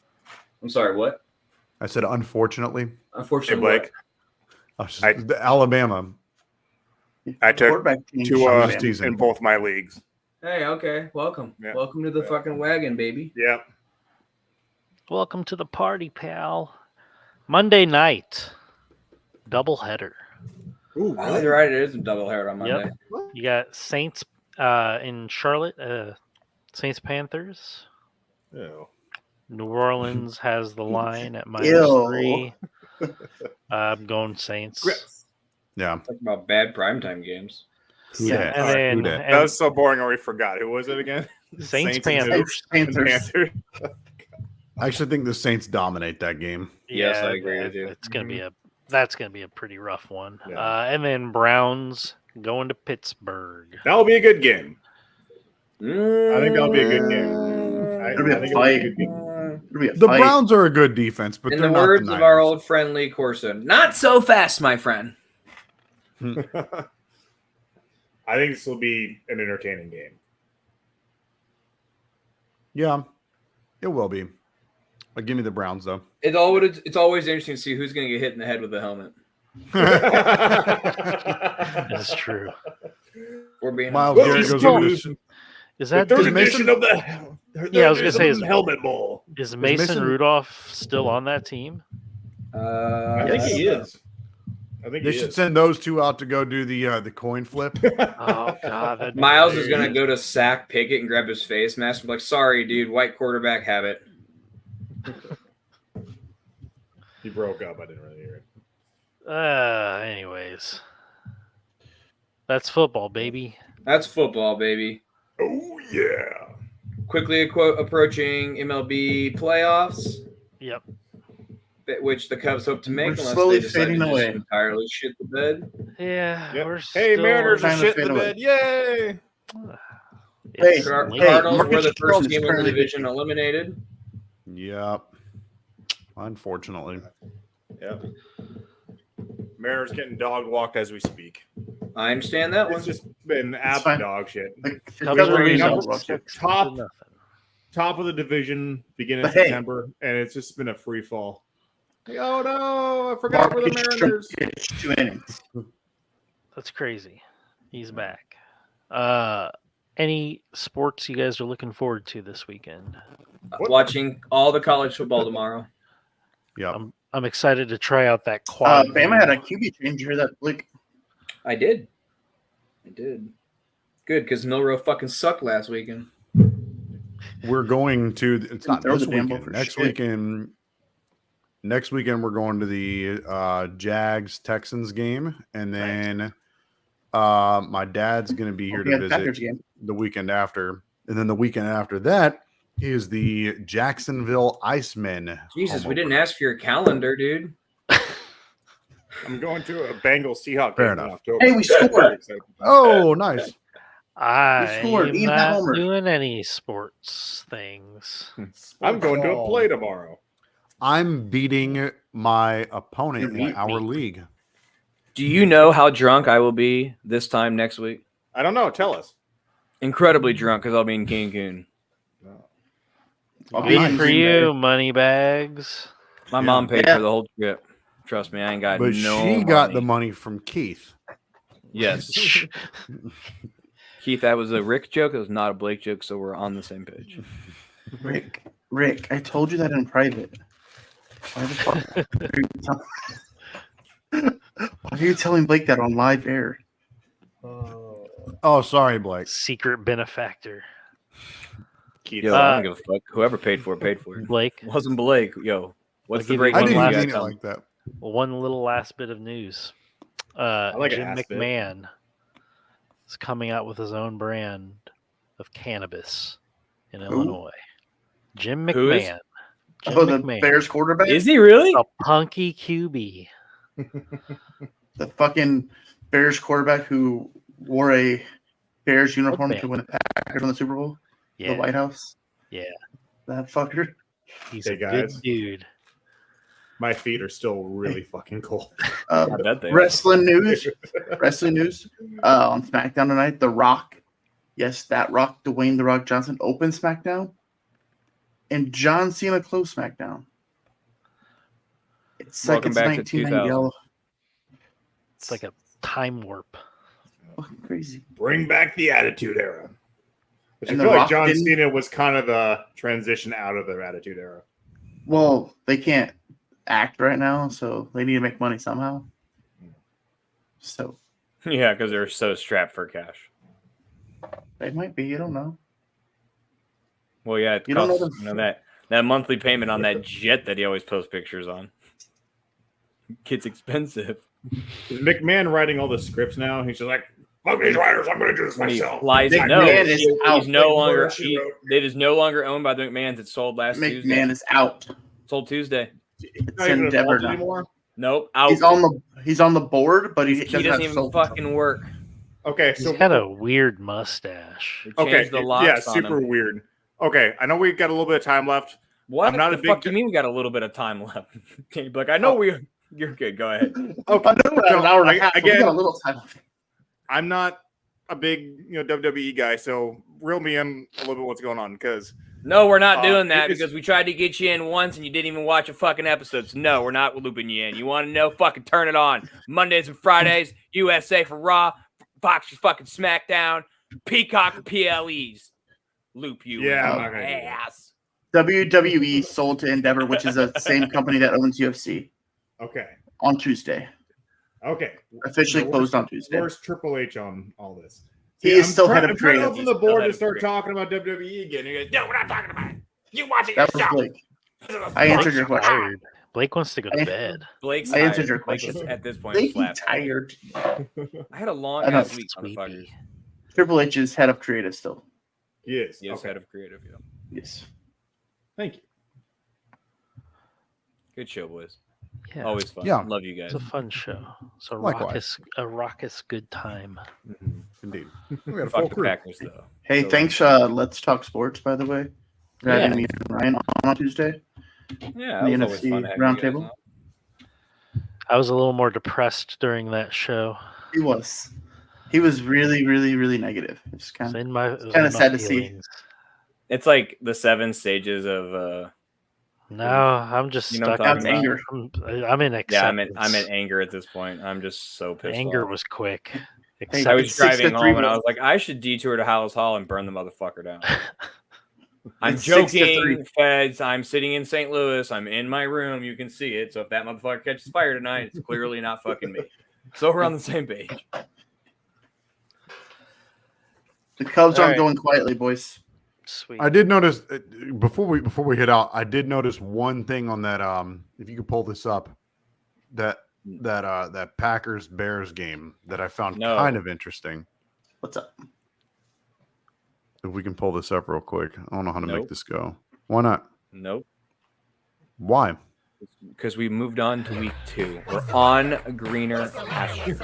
I'm sorry, what? I said unfortunately. Unfortunately, Blake. The Alabama. I took Quarterback team, Tua Sean Payton. in both my leagues. Hey, okay, welcome, Yeah. welcome to the fucking wagon, baby. Yeah. Welcome to the party, pal. Monday night, doubleheader. Ooh, You're right. It is a doubleheader on Monday. Yep. You got Saints in Charlotte, Saints Panthers. Ew. New Orleans has the line at Ew. -3. I'm going Saints. Yeah. Talking about bad primetime games. Who Yeah, dat? and then Who dat? and That was so boring. I already forgot. Who was it again? Saints and Panthers. Panthers. I actually think the Saints dominate that game. Yes, Yeah, I agree with you. It's gonna be that's gonna be a pretty rough one. Yeah. And then Browns going to Pittsburgh. That'll be a good game. I think that'll be a good game. It'll be a I think fight. good game. It'll be a The fight. Browns are a good defense, but In they're the not words the of our Niners. old friend Lee Corson, not so fast, my friend. I think this will be an entertaining game. Yeah, it will be. But give me the Browns though. It's always interesting to see who's going to get hit in the head with the helmet. That's true. We're being Miles honest. Garrett goes still- over to Is that Third is edition of the Yeah, I was gonna say, is Helmet Bowl. Mason Mason- Rudolph still on that team? I think he is. I think They he should is. send those two out to go do the coin flip. Oh God, that'd be Miles is hilarious. going to go to sack Pickett and grab his face mask and be like, sorry, dude, white quarterback, have it. He broke up. I didn't really hear it. Anyways, that's football, baby. That's football, baby. Oh yeah. Quickly approaching MLB playoffs, Yep. which the Cubs hope to make We're unless slowly they decide to fading just away. entirely shit the bed. Yeah. Yep. We're Hey, still Mariners are Time to shit in fade the away. bed. Yay! It's Hey, late. Cardinals Marcus were the Charles first is team in the currently division eliminated. Yep. Unfortunately. Yep. Mariners getting dog walked as we speak. I understand that one. It's just been fine. absolute dog shit. Like, Cubs are February losing number 6-0. top top of the division beginning of But hey. September, and it's just been a free fall. Like, oh no, I forgot we're the Marcus Mariners. pitched 2 innings. That's crazy. He's back. Any sports you guys are looking forward to this weekend? Watching all the college football tomorrow. Yep. I'm excited to try out that quad. Bama had a QB change here that like I did. Good, because Milrow fucking sucked last weekend. We're going to. It's not Throw this the damn ball weekend. for Next shit. weekend. Next weekend we're going to the Jags Texans game, and then my dad's going to be here to Packers visit game. the weekend after, and then the weekend after that is the Jacksonville Icemen. Jesus, home we didn't opener. ask for your calendar, dude. I'm going to a Bengals Seahawks Fair game in enough. October. Hey, we scored. Oh, nice. I scored. am Ian not Homer. doing any sports things. I'm going to a play tomorrow. I'm beating my opponent You're in beating our me. league. Do you know how drunk I will be this time next week? I don't know. Tell us. Incredibly drunk because I'll be in Cancun. I'll Good be in for Green you, Bay. money bags. My Yeah. mom paid Yeah. for the whole trip. Trust me, I ain't got But no she got money. the money from Keith. Yes. Keith, that was a Rick joke. It was not a Blake joke, so we're on the same page. Rick, I told you that in private. Why the fuck why are you telling Blake that on live air? Oh, sorry, Blake. Secret benefactor. Keith. Yo, I don't give a fuck. Whoever paid for it. Blake, It wasn't Blake. Yo, what's I'll the give break? you I one didn't last mean it time? like that. one little last bit of news. like an Jim ass bit. McMahon is coming out with his own brand of cannabis in Illinois. Jim Who is? McMahon. Jim Oh, the McMahon. Bears quarterback? Is he really? A punky QB. The fucking Bears quarterback who wore a Bears uniform Football. to win the Packers on the Super Bowl? Yeah, The White House? Yeah. That fucker? he's Hey, a guys. good dude. My feet are still really fucking cold. I bet they are. Wrestling news. Wrestling news. On SmackDown tonight, The Rock. Yes, that Rock, Dwayne The Rock Johnson, opened SmackDown. And John Cena closed SmackDown. It's Welcome like back it's to 1990. 2000. It's like a time warp. Fucking crazy. Bring back the Attitude Era. Which And I The feel like Rock John didn't- Cena was kind of the transition out of the Attitude Era. Well, they can't act right now, so they need to make money somehow. So Yeah, because they're so strapped for cash. they might be. You don't know. Well, yeah, it You don't know costs, them- that monthly payment on that jet that he always posts pictures on. It's expensive. Is McMahon writing all the scripts now? He's just like, fuck these writers, I'm going to do this When he myself. flies, McMahon no, is out. he's no Like, longer. what she wrote. It is no longer owned by the McMahons. It sold last Tuesday. McMahon is out. Sold Tuesday. It's Not even Endeavor involved now. anymore. Nope, out. He's on the board, but he He doesn't, doesn't have even soul. fucking work. Okay, He's so got a weird mustache. They okay, changed the locks yeah, on super him. weird. Okay, I know we've got a little bit of time left. What I'm not the a big fuck do you mean we got a little bit of time left? Like, I know you're good. Go ahead. Okay, I know we're at an hour and a half. But we again, got a little time. I'm not a big WWE guy, so reel me in a little bit what's going on because No, we're not doing it that is- because we tried to get you in once and you didn't even watch a fucking episode. So no, we're not looping you in. You want to know? Fucking turn it on. Mondays and Fridays, USA for Raw, Fox for fucking SmackDown, Peacock for PLEs. Loop you Yeah, in I'm my not gonna do that. ass. WWE sold to Endeavor, which is the same company that owns UFC, Okay. on Tuesday. Okay. Officially Now, closed on Tuesday. Where's Triple H on all this? He See, is still head of I'm trying to creative. open the He's still board head to of start creative. talking about WWE again. He goes, no, we're not talking about it. You watch it That was yourself. Blake. I answered your question. Tired. Blake wants to go to bed. Blake's I answered tired. your Blake is question. at this point Blake, slapped. tired. I had a long I know. ass week, Sleepy. motherfuckers. Triple H is head of creative still. He is. Yes, Okay. head of creative. Yeah. Yes. Thank you. Good show, boys. Yeah, Always fun. Yeah. Love you guys. it's a fun show. It's a Likewise. raucous good time. Indeed. We got a full Fuck the crew. Packers though. Hey, So, thanks. Let's talk sports. By the way, for Yeah. having me and Ryan on Tuesday. Yeah, the that was always NFC fun to have you guys roundtable. on. I was a little more depressed during that show. He was. He was really, really, really negative. It's It was kind of in my, it was kinda in my sad to see. feelings. It's like the 7 stages of No, I'm just You know what stuck. I'm That's talking anger. I'm in yeah, acceptance. I'm in anger at this point. I'm just so pissed Anger off. was quick. Hey, I was It's driving 6 to 3 home and I minutes. was like, I should detour to Hallis Hall and burn the motherfucker down. I'm It's 6 to 3. joking, feds. I'm sitting in St. Louis. I'm in my room. You can see it. So if that motherfucker catches fire tonight, it's clearly not fucking me. So we're on the same page. The Cubs All aren't right. going quietly, boys. Sweet. I did notice before we hit out. I did notice one thing on that. If you could pull this up, that Packers Bears game that I found No. kind of interesting. What's up? If we can pull this up real quick, I don't know how to Nope. make this go. Why not? Nope. Why? Because we moved on to week 2. We're on greener pastures.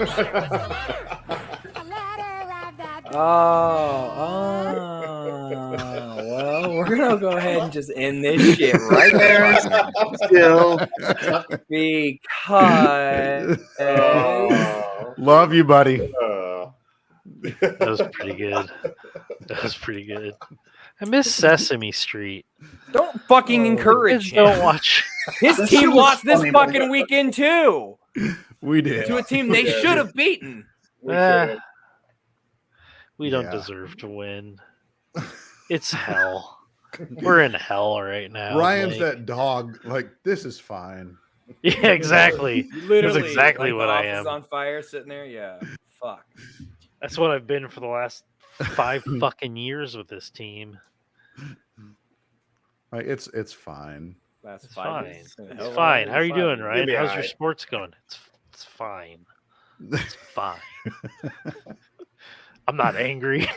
Well, we're gonna go ahead and just end this shit right there Still, because Love you, buddy. That was pretty good. That was pretty good. I miss Sesame Street. don't fucking encourage Kids don't him. watch. His This team shit was lost this funny, but- fucking weekend too We did. to a team they should have beaten. We don't Yeah. deserve to win. It's hell. We're in hell right now. Ryan's Blake. that dog. Like, this is fine. Yeah, exactly. Literally, exactly like, what the I office am. on fire, sitting there. Yeah, fuck. That's what I've been for the last 5 fucking years with this team. Like, it's fine. That's It's 5 fine. minutes. It's fine. How are you doing, Ryan? be How's your alright. sports going? It's fine. It's fine. I'm not angry.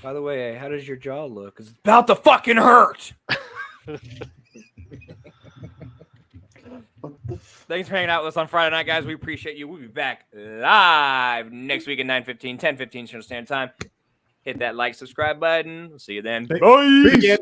By the way, how does your jaw look? 'Cause it's about to fucking hurt. Thanks for hanging out with us on Friday night, guys. We appreciate you. We'll be back live next week at 9:15, 10:15 Central Standard Time. Hit that like, subscribe button. We'll see you then. Peace. Yeah,